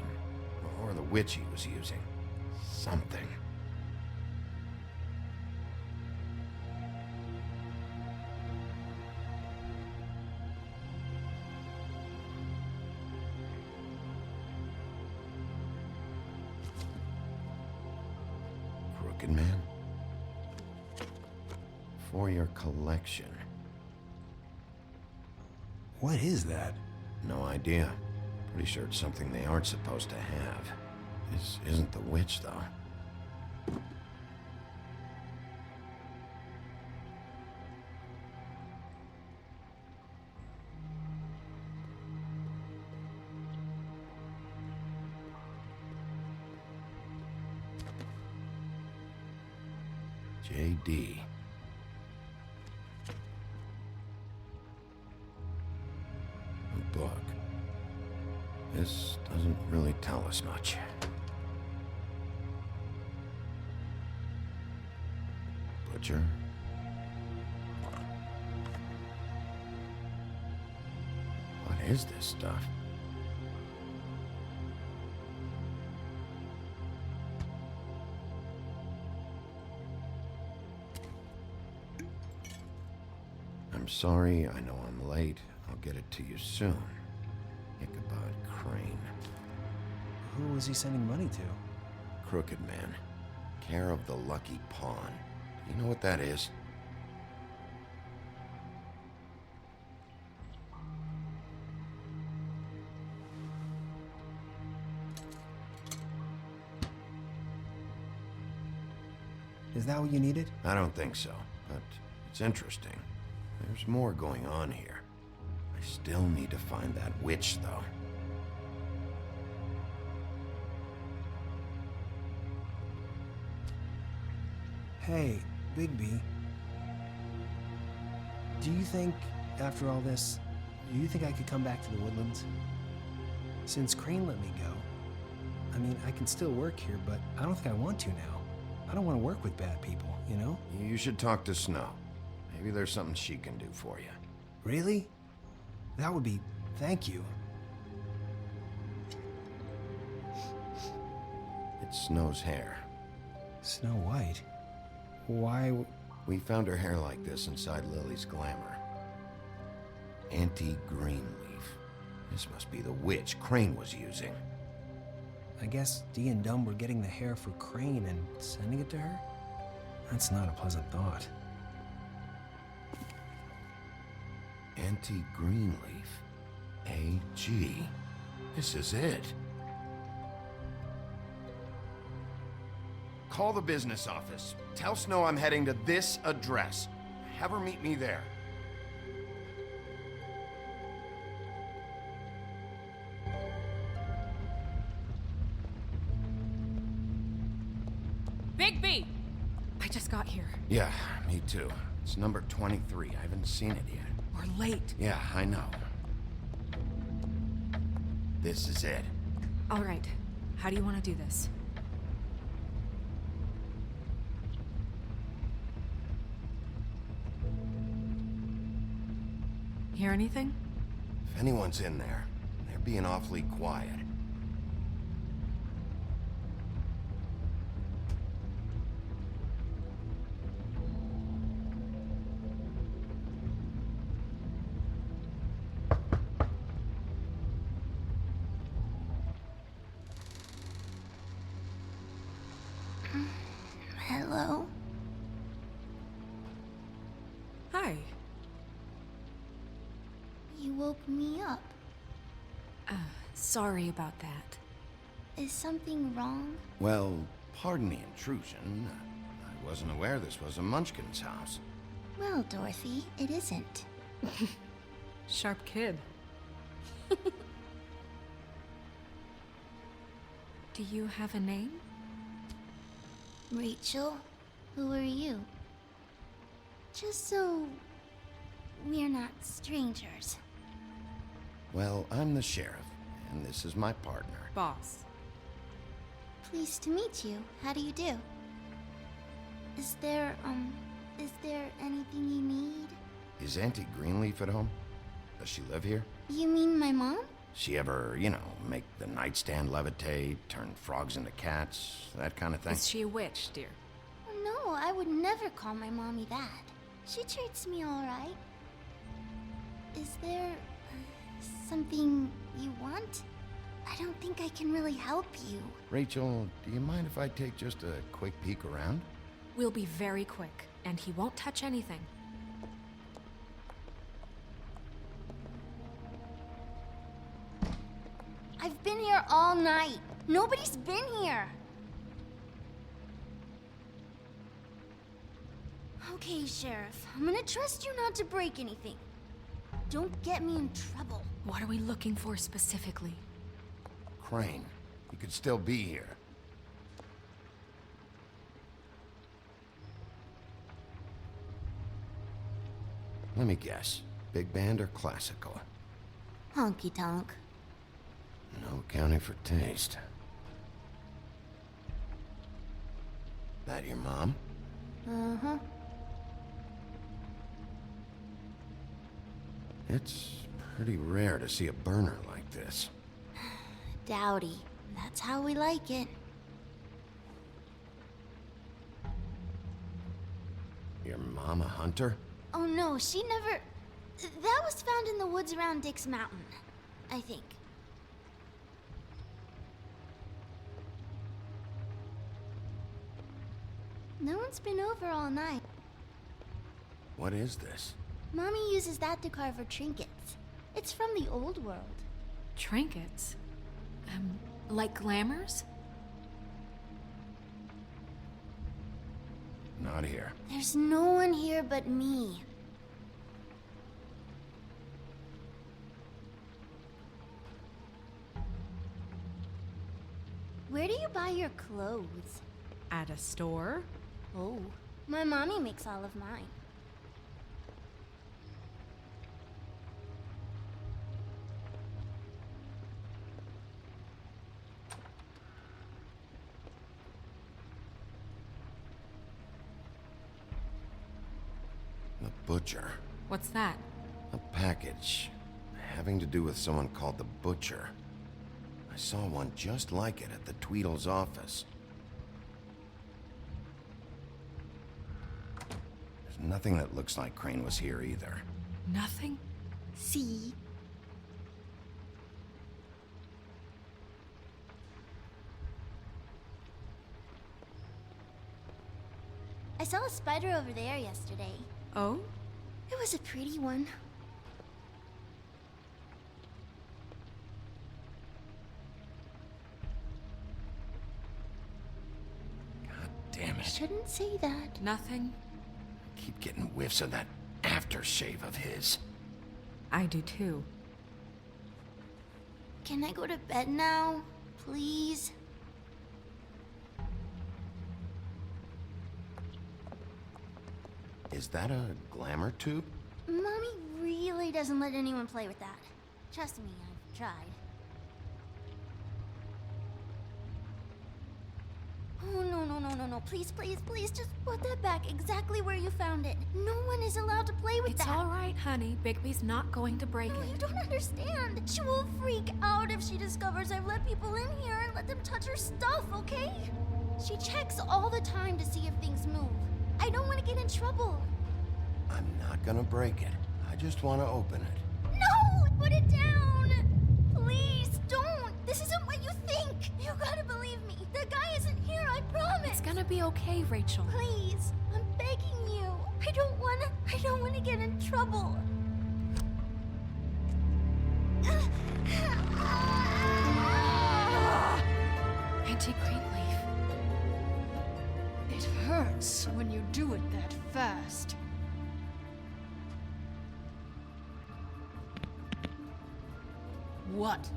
or the witch he was using. Something. Crooked Man? For your collection. What is that? No idea. Pretty sure it's something they aren't supposed to have. This isn't the witch, though. JD. A book. This doesn't really tell us much. Butcher. What is this stuff? I'm sorry, I know I'm late. I'll get it to you soon. Ichabod Crane. Who was he sending money to? Crooked Man. Care of the Lucky Pawn. Do you know what that is? Is that what you needed? I don't think so, but it's interesting. There's more going on here. I still need to find that witch, though. Hey, Bigby. Do you think, after all this, do you think I could come back to the Woodlands? Since Crane let me go, I mean, I can still work here, but I don't think I want to now. I don't want to work with bad people, you know? You should talk to Snow. Maybe there's something she can do for you. Really? That would be... thank you. It's Snow's hair. Snow White? Why... We found her hair like this inside Lily's glamour. Anti-Greenleaf. This must be the witch Crane was using. I guess Dee and Dumb were getting the hair for Crane and sending it to her? That's not a pleasant thought. Anti-Greenleaf. AG. This is it. Call the business office. Tell Snow I'm heading to this address. Have her meet me there. Bigby! I just got here. Yeah, me too. It's number 23. I haven't seen it yet. We're late. Yeah, I know. This is it. All right. How do you want to do this? Hear anything? If anyone's in there, they're being awfully quiet. Hello? Hi. You woke me up. Sorry about that. Is something wrong? Well, pardon the intrusion. I wasn't aware this was a Munchkin's house. Well, Dorothy, it isn't. Sharp kid. Do you have a name? Rachel, who are you? Just so we're not strangers. Well, I'm the sheriff, and this is my partner. Boss. Pleased to meet you. How do you do? Is there anything you need? Is Auntie Greenleaf at home? Does she live here? You mean my mom? She ever, make the nightstand levitate, turn frogs into cats, that kind of thing? Is she a witch, dear? No, I would never call my mommy that. She treats me all right. Is there something you want? I don't think I can really help you. Rachel, do you mind if I take just a quick peek around? We'll be very quick, and he won't touch anything. I've been here all night. Nobody's been here. Okay, Sheriff. I'm gonna trust you not to break anything. Don't get me in trouble. What are we looking for specifically? Crane, he could still be here. Let me guess. Big band or classical? Honky tonk. No accounting for taste. That your mom? Uh-huh. It's pretty rare to see a burner like this. Dowdy. That's how we like it. Your mom a hunter? Oh no, she never... That was found in the woods around Dick's Mountain, I think. No one's been over all night. What is this? Mommy uses that to carve her trinkets. It's from the old world. Trinkets? Like glamours? Not here. There's no one here but me. Where do you buy your clothes? At a store? Oh, my mommy makes all of mine. The butcher. What's that? A package having to do with someone called the Butcher. I saw one just like it at the Tweedle's office. There's nothing that looks like Crane was here either. Nothing? See? I saw a spider over there yesterday. Oh? It was a pretty one. God damn it. Shouldn't say that. Nothing? Keep getting whiffs of that aftershave of his. I do too. Can I go to bed now? Please? Is that a glamour tube? Mommy really doesn't let anyone play with that. Trust me, I've tried. Oh, no. Please, just put that back exactly where you found it. No one is allowed to play with that. It's all right, honey. Bigby's not going to break No, it. you don't understand. She will freak out if she discovers I've let people in here and let them touch her stuff, okay? She checks all the time to see if things move. I don't want to get in trouble. I'm not gonna break it. I just want to open it. No! Put it down! Please, don't! This isn't what you think! You gotta believe me. The guy isn't here, I promise! It's gonna be okay, Rachel. Please, I'm begging you. I don't wanna get in trouble. Auntie Greenleaf. It hurts when you do it that fast. What?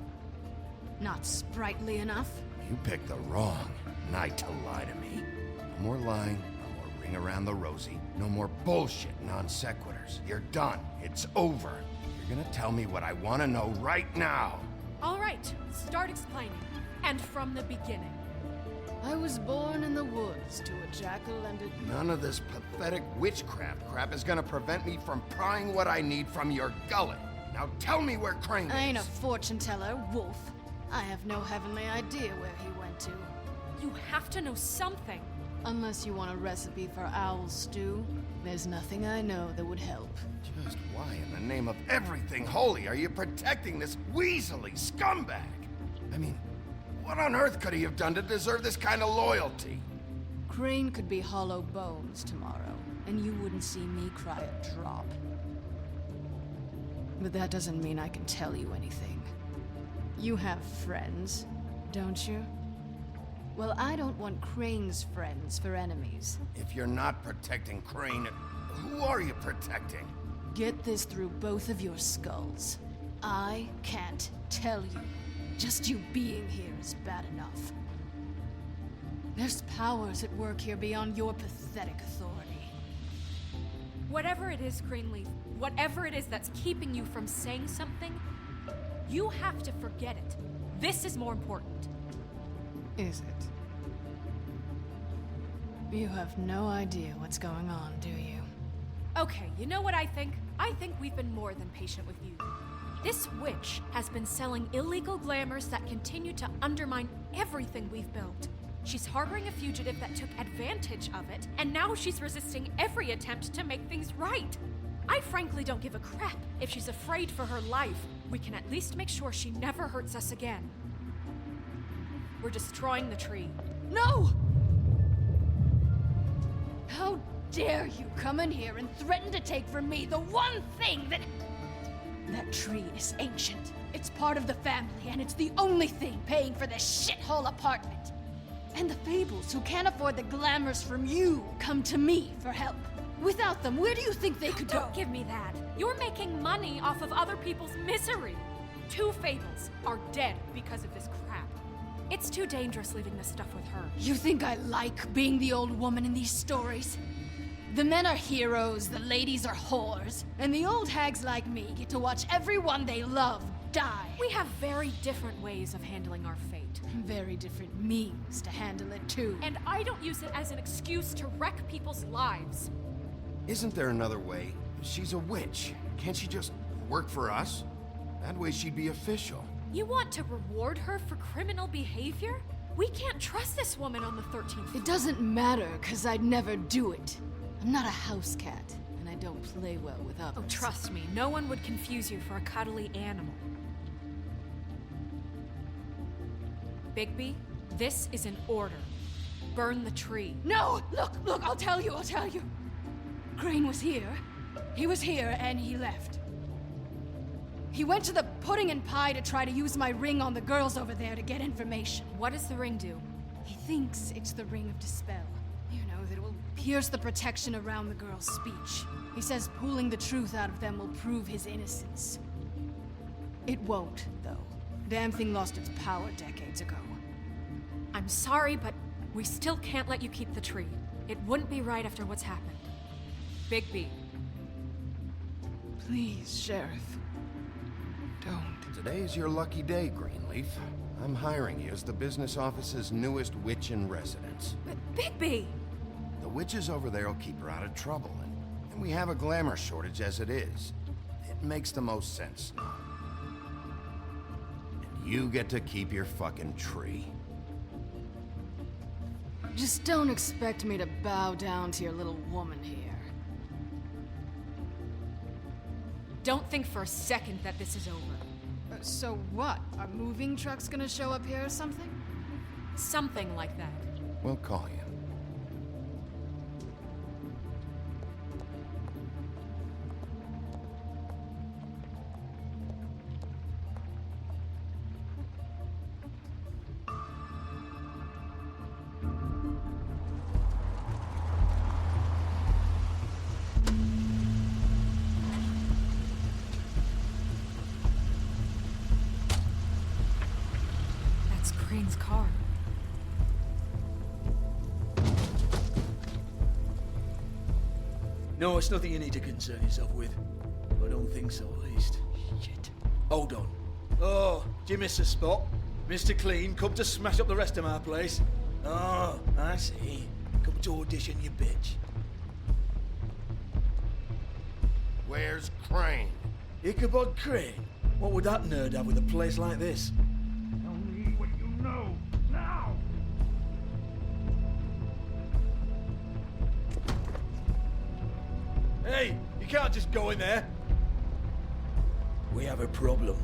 Not sprightly enough? You picked the wrong night to lie to me. No more lying, no more ring around the rosy, no more bullshit non sequiturs. You're done. It's over. You're gonna tell me what I want to know right now. All right, start explaining. And from the beginning. I was born in the woods to a jackal and a... None of this pathetic witchcraft crap is gonna prevent me from prying what I need from your gullet. Now tell me where Crane is. I ain't a fortune teller, Wolf. I have no heavenly idea where he went to. You have to know something. Unless you want a recipe for owl stew, there's nothing I know that would help. Just why in the name of everything holy are you protecting this weaselly scumbag? I mean, what on earth could he have done to deserve this kind of loyalty? Crane could be hollow bones tomorrow, and you wouldn't see me cry a drop. But that doesn't mean I can tell you anything. You have friends, don't you? Well, I don't want Crane's friends for enemies. If you're not protecting Crane, who are you protecting? Get this through both of your skulls. I can't tell you. Just you being here is bad enough. There's powers at work here beyond your pathetic authority. Whatever it is, Greenleaf, whatever it is that's keeping you from saying something, you have to forget it. This is more important. Is it? You have no idea what's going on, do you? Okay, you know what I think? I think we've been more than patient with you. This witch has been selling illegal glamours that continue to undermine everything we've built. She's harboring a fugitive that took advantage of it, and now she's resisting every attempt to make things right. I frankly don't give a crap if she's afraid for her life. We can at least make sure she never hurts us again. We're destroying the tree. No! How dare you come in here and threaten to take from me the one thing that... That tree is ancient. It's part of the family, and it's the only thing paying for this shithole apartment. And the Fables, who can't afford the glamours from you, come to me for help. Without them, where do you think they could go? Don't give me that. You're making money off of other people's misery. 2 Fables are dead because of this crap. It's too dangerous leaving this stuff with her. You think I like being the old woman in these stories? The men are heroes, the ladies are whores, and the old hags like me get to watch everyone they love die. We have very different ways of handling our fate. Very different means to handle it, too. And I don't use it as an excuse to wreck people's lives. Isn't there another way? She's a witch. Can't she just work for us? That way she'd be official. You want to reward her for criminal behavior? We can't trust this woman on the 13th floor. It doesn't matter, because I'd never do it. I'm not a house cat, and I don't play well with others. Oh, trust me, no one would confuse you for a cuddly animal. Bigby, this is an order. Burn the tree. No! Look, I'll tell you. Crane was here. He was here, and he left. He went to the pudding and pie to try to use my ring on the girls over there to get information. What does the ring do? He thinks it's the ring of dispel. You know, that it will pierce the protection around the girls' speech. He says pulling the truth out of them will prove his innocence. It won't, though. Damn thing lost its power decades ago. I'm sorry, but we still can't let you keep the tree. It wouldn't be right after what's happened. Bigby. Please, Sheriff. Don't. Today is your lucky day, Greenleaf. I'm hiring you as the business office's newest witch in residence. But Bigby! The witches over there will keep her out of trouble, and we have a glamour shortage as it is. It makes the most sense now. And you get to keep your fucking tree. Just don't expect me to bow down to your little woman here. Don't think for a second that this is over. So what? Are moving trucks gonna show up here or something? Something like that. We'll call you. Crane's car. No, it's nothing you need to concern yourself with. I don't think so, at least. Shit. Hold on. Oh, do you miss a spot? Mr. Clean, come to smash up the rest of my place. Oh, I see. Come to audition, you bitch. Where's Crane? Ichabod Crane? What would that nerd have with a place like this? Tell me what you know, now! Hey, you can't just go in there. We have a problem.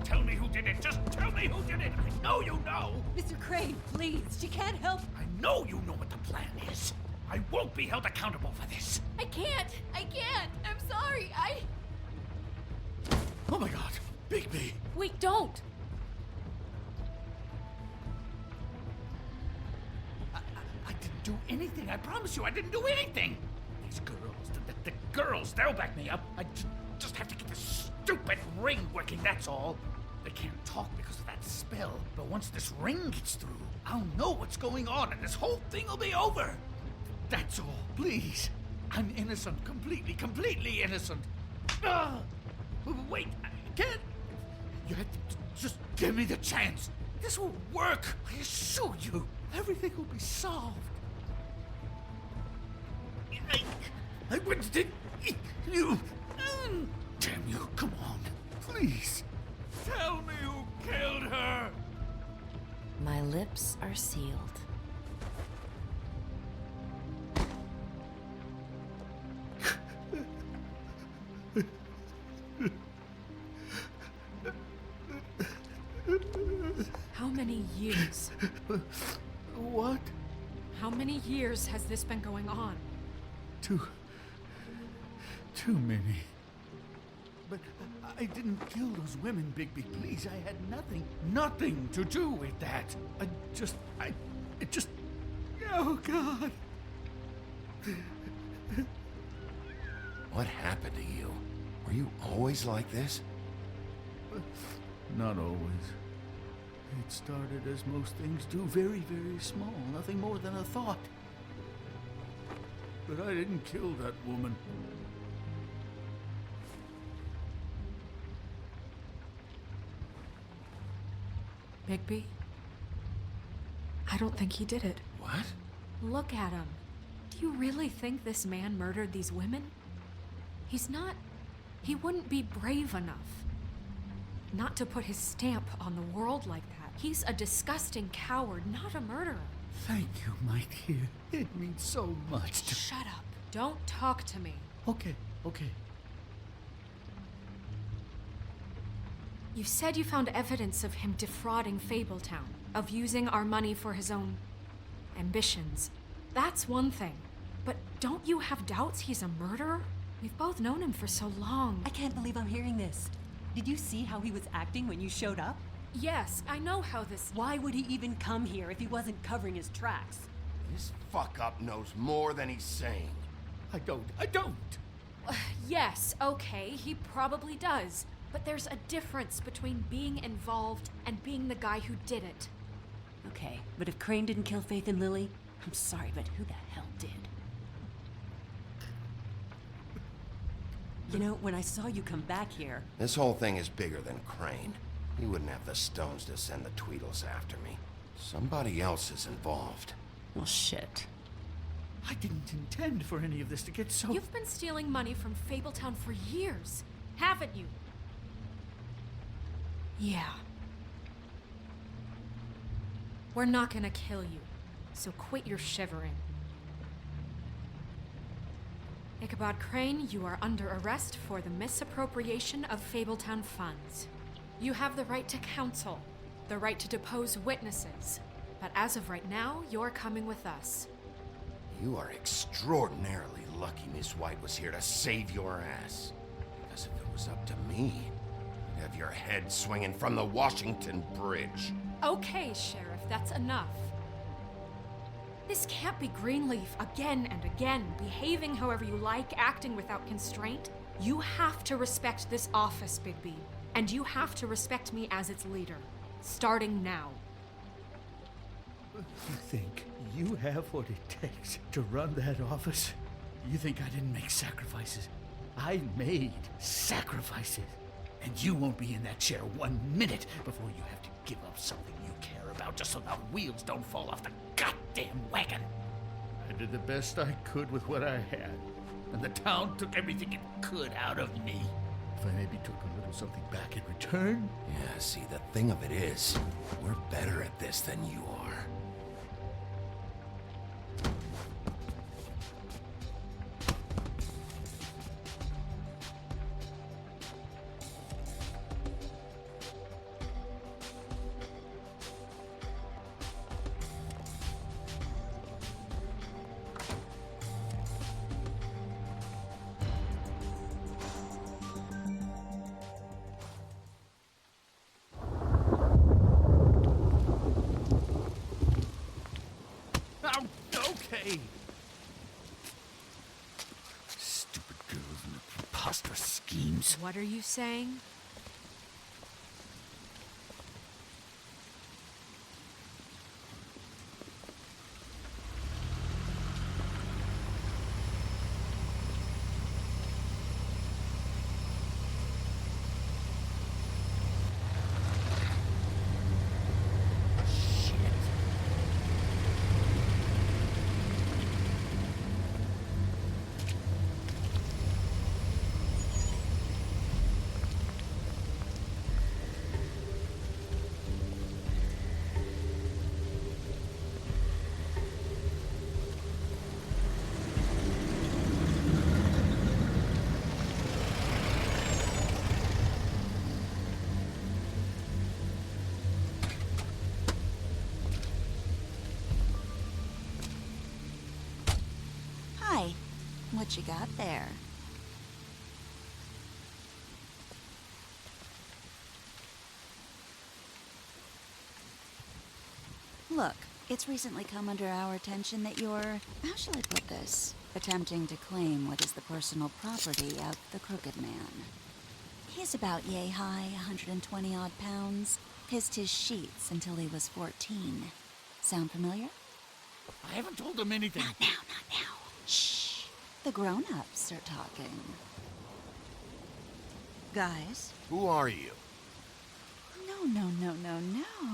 Tell me who did it. Just tell me who did it. I know you know. Mr. Crane, please. She can't help. I know you know what the plan is. I won't be held accountable for this. I can't. I'm sorry. Oh my God, Bigby. Wait, don't. do anything. I promise you, I didn't do anything. These girls, the girls, they'll back me up. I just have to get this stupid ring working, that's all. They can't talk because of that spell, but once this ring gets through, I'll know what's going on and this whole thing will be over. That's all, please. I'm innocent, completely innocent. Wait, I can't. You have to just give me the chance. This will work. I assure you. Everything will be solved. I Winston, you. Damn you, come on. Please. Tell me who killed her. My lips are sealed. How many years? What? How many years has this been going on? Too many. But I didn't kill those women, Bigby. Please, I had nothing to do with that. It just, oh God. What happened to you? Were you always like this? Not always. It started as most things do, very, very small, nothing more than a thought. But I didn't kill that woman. Bigby? I don't think he did it. What? Look at him. Do you really think this man murdered these women? He wouldn't be brave enough. Not to put his stamp on the world like that. He's a disgusting coward, not a murderer. Thank you, my dear. It means so much to... Shut up. Don't talk to me. Okay. You said you found evidence of him defrauding Fabletown, of using our money for his own ambitions. That's one thing. But don't you have doubts he's a murderer? We've both known him for so long. I can't believe I'm hearing this. Did you see how he was acting when you showed up? Yes, I know how this... Why would he even come here if he wasn't covering his tracks? This fuck-up knows more than he's saying. I don't. Yes, okay, he probably does. But there's a difference between being involved and being the guy who did it. Okay, but if Crane didn't kill Faith and Lily, I'm sorry, but who the hell did? You know, when I saw you come back here... This whole thing is bigger than Crane. He wouldn't have the stones to send the Tweedles after me. Somebody else is involved. Well, shit. I didn't intend for any of this to get so... You've been stealing money from Fabletown for years, haven't you? Yeah. We're not gonna kill you, so quit your shivering. Ichabod Crane, you are under arrest for the misappropriation of Fabletown funds. You have the right to counsel, the right to depose witnesses, but as of right now, you're coming with us. You are extraordinarily lucky Miss White was here to save your ass. Because if it was up to me, you'd have your head swinging from the Washington Bridge. Okay, Sheriff, that's enough. This can't be Greenleaf again and again, behaving however you like, acting without constraint. You have to respect this office, Bigby, and you have to respect me as its leader, starting now. You think you have what it takes to run that office? You think I didn't make sacrifices? I made sacrifices. And you won't be in that chair 1 minute before you have to give up something you care about just so the wheels don't fall off the goddamn wagon. I did the best I could with what I had, and the town took everything it could out of me. If I maybe took a little something back in return... Yeah, see, the thing of it is, we're better at this than you are. pay. Stupid girls and their preposterous schemes. What are you saying? Hi. What you got there? Look, it's recently come under our attention that you're, how shall I put this, attempting to claim what is the personal property of the Crooked Man. He's about yay high, 120 odd pounds, pissed his sheets until he was 14. Sound familiar? I haven't told him anything. Not now. Shh. The grown-ups are talking. Guys? Who are you? No.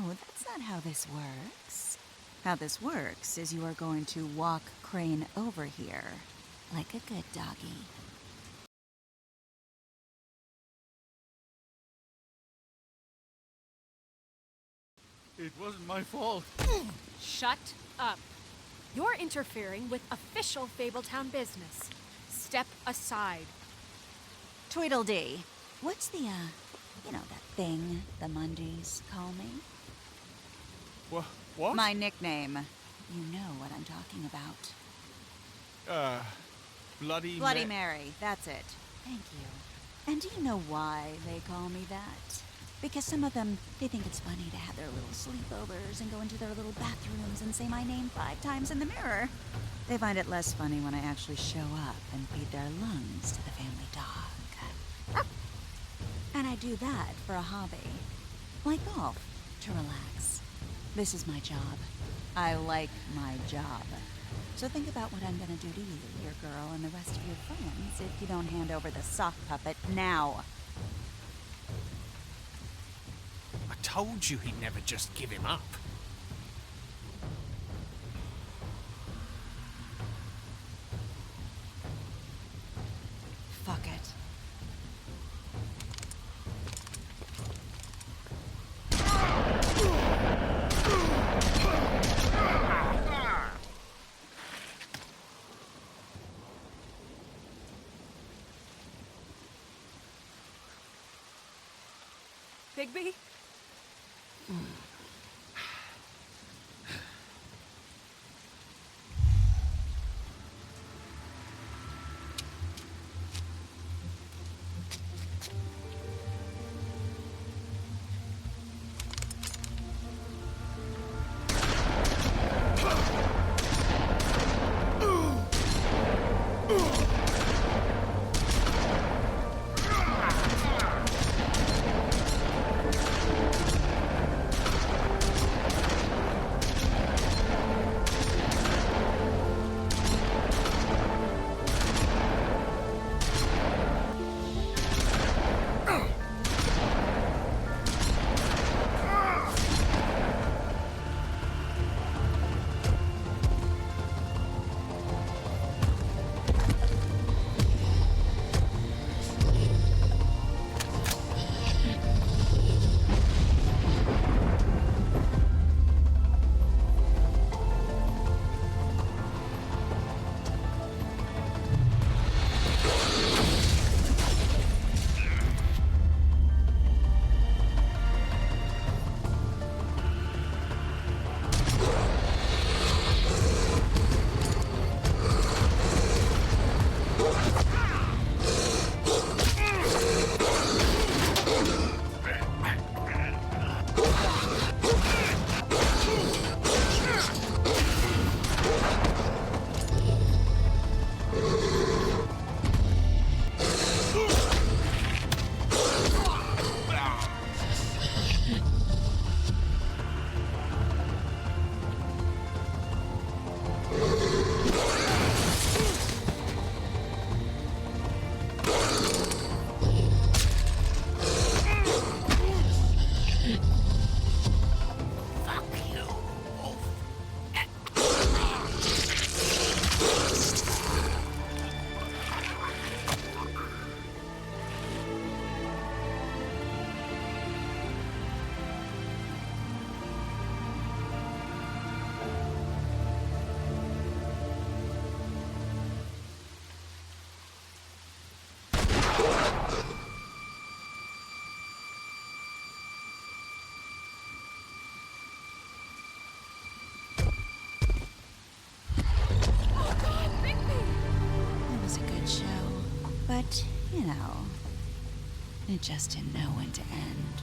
That's not how this works. How this works is you are going to walk Crane over here, like a good doggy. It wasn't my fault. Shut up. You're interfering with official Fabletown business. Step aside. Tweedledee. What's the, that thing the Mundies call me? What? My nickname. You know what I'm talking about. Bloody Mary. That's it. Thank you. And do you know why they call me that? Because some of them, they think it's funny to have their little sleepovers and go into their little bathrooms and say my name 5 times in the mirror. They find it less funny when I actually show up and feed their lungs to the family dog. And I do that for a hobby. Like golf, to relax. This is my job. I like my job. So think about what I'm gonna do to you, your girl, and the rest of your friends if you don't hand over the sock puppet now. I told you he'd never just give him up. Fuck it. Bigby? But, you know, it just didn't know when to end.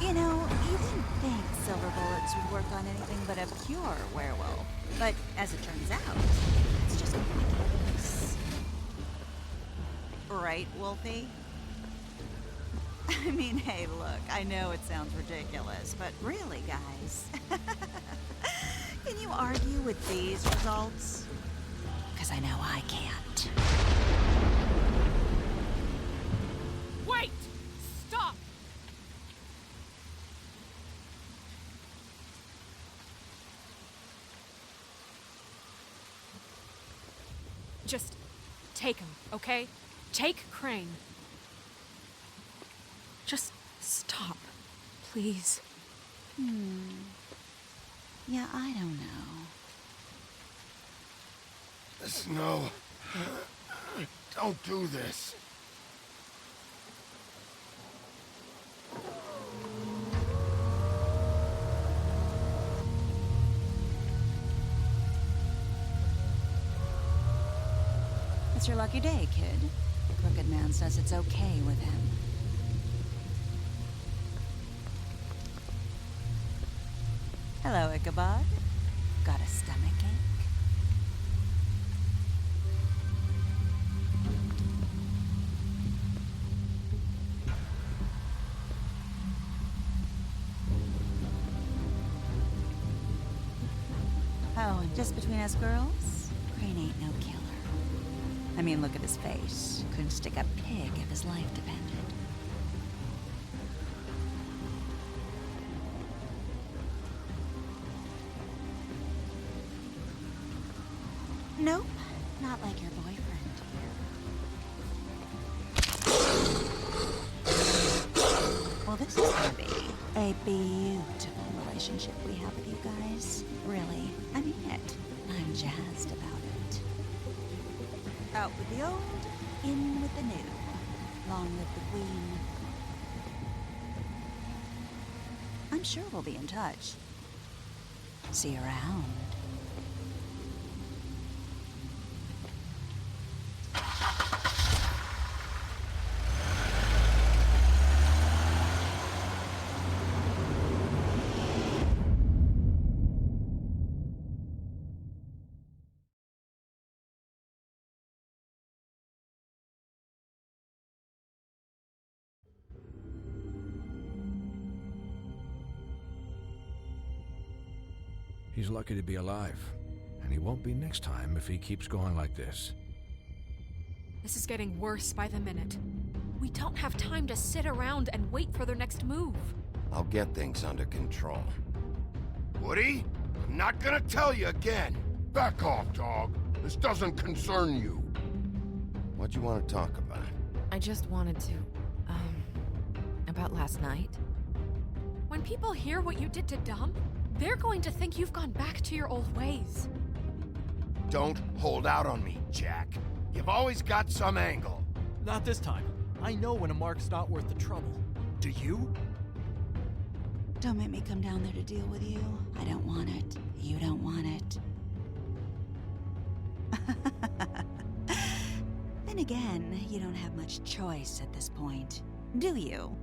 You know, you didn't think silver bullets would work on anything but a pure werewolf. But as it turns out, it's just not the case. Right, Wolfie? I mean, hey, look, I know it sounds ridiculous, but really, guys, can you argue with these results? Because I know I can't. Wait! Stop! Just take him, okay? Take Crane. Just stop, please. Yeah, I don't know. Snow, don't do this. It's your lucky day, kid. The Crooked Man says it's okay with him. Hello, Ichabod. Got a stomachache? Oh, and just between us girls, Crane ain't no killer. I mean, look at his face. Couldn't stick a pig if his life depended. Nope, not like your boyfriend here. Well, this is gonna be a beautiful relationship we have with you guys. Really, I mean it. I'm jazzed about it. Out with the old, in with the new. Long live the Queen. I'm sure we'll be in touch. See you around. He's lucky to be alive, and he won't be next time if he keeps going like this. This is getting worse by the minute. We don't have time to sit around and wait for their next move. I'll get things under control. Woody, I'm not gonna tell you again. Back off, dog. This doesn't concern you. What do you want to talk about? I just wanted to, about last night. When people hear what you did to Dom, they're going to think you've gone back to your old ways. Don't hold out on me, Jack. You've always got some angle. Not this time. I know when a mark's not worth the trouble. Do you? Don't make me come down there to deal with you. I don't want it. You don't want it. Then again, you don't have much choice at this point, do you?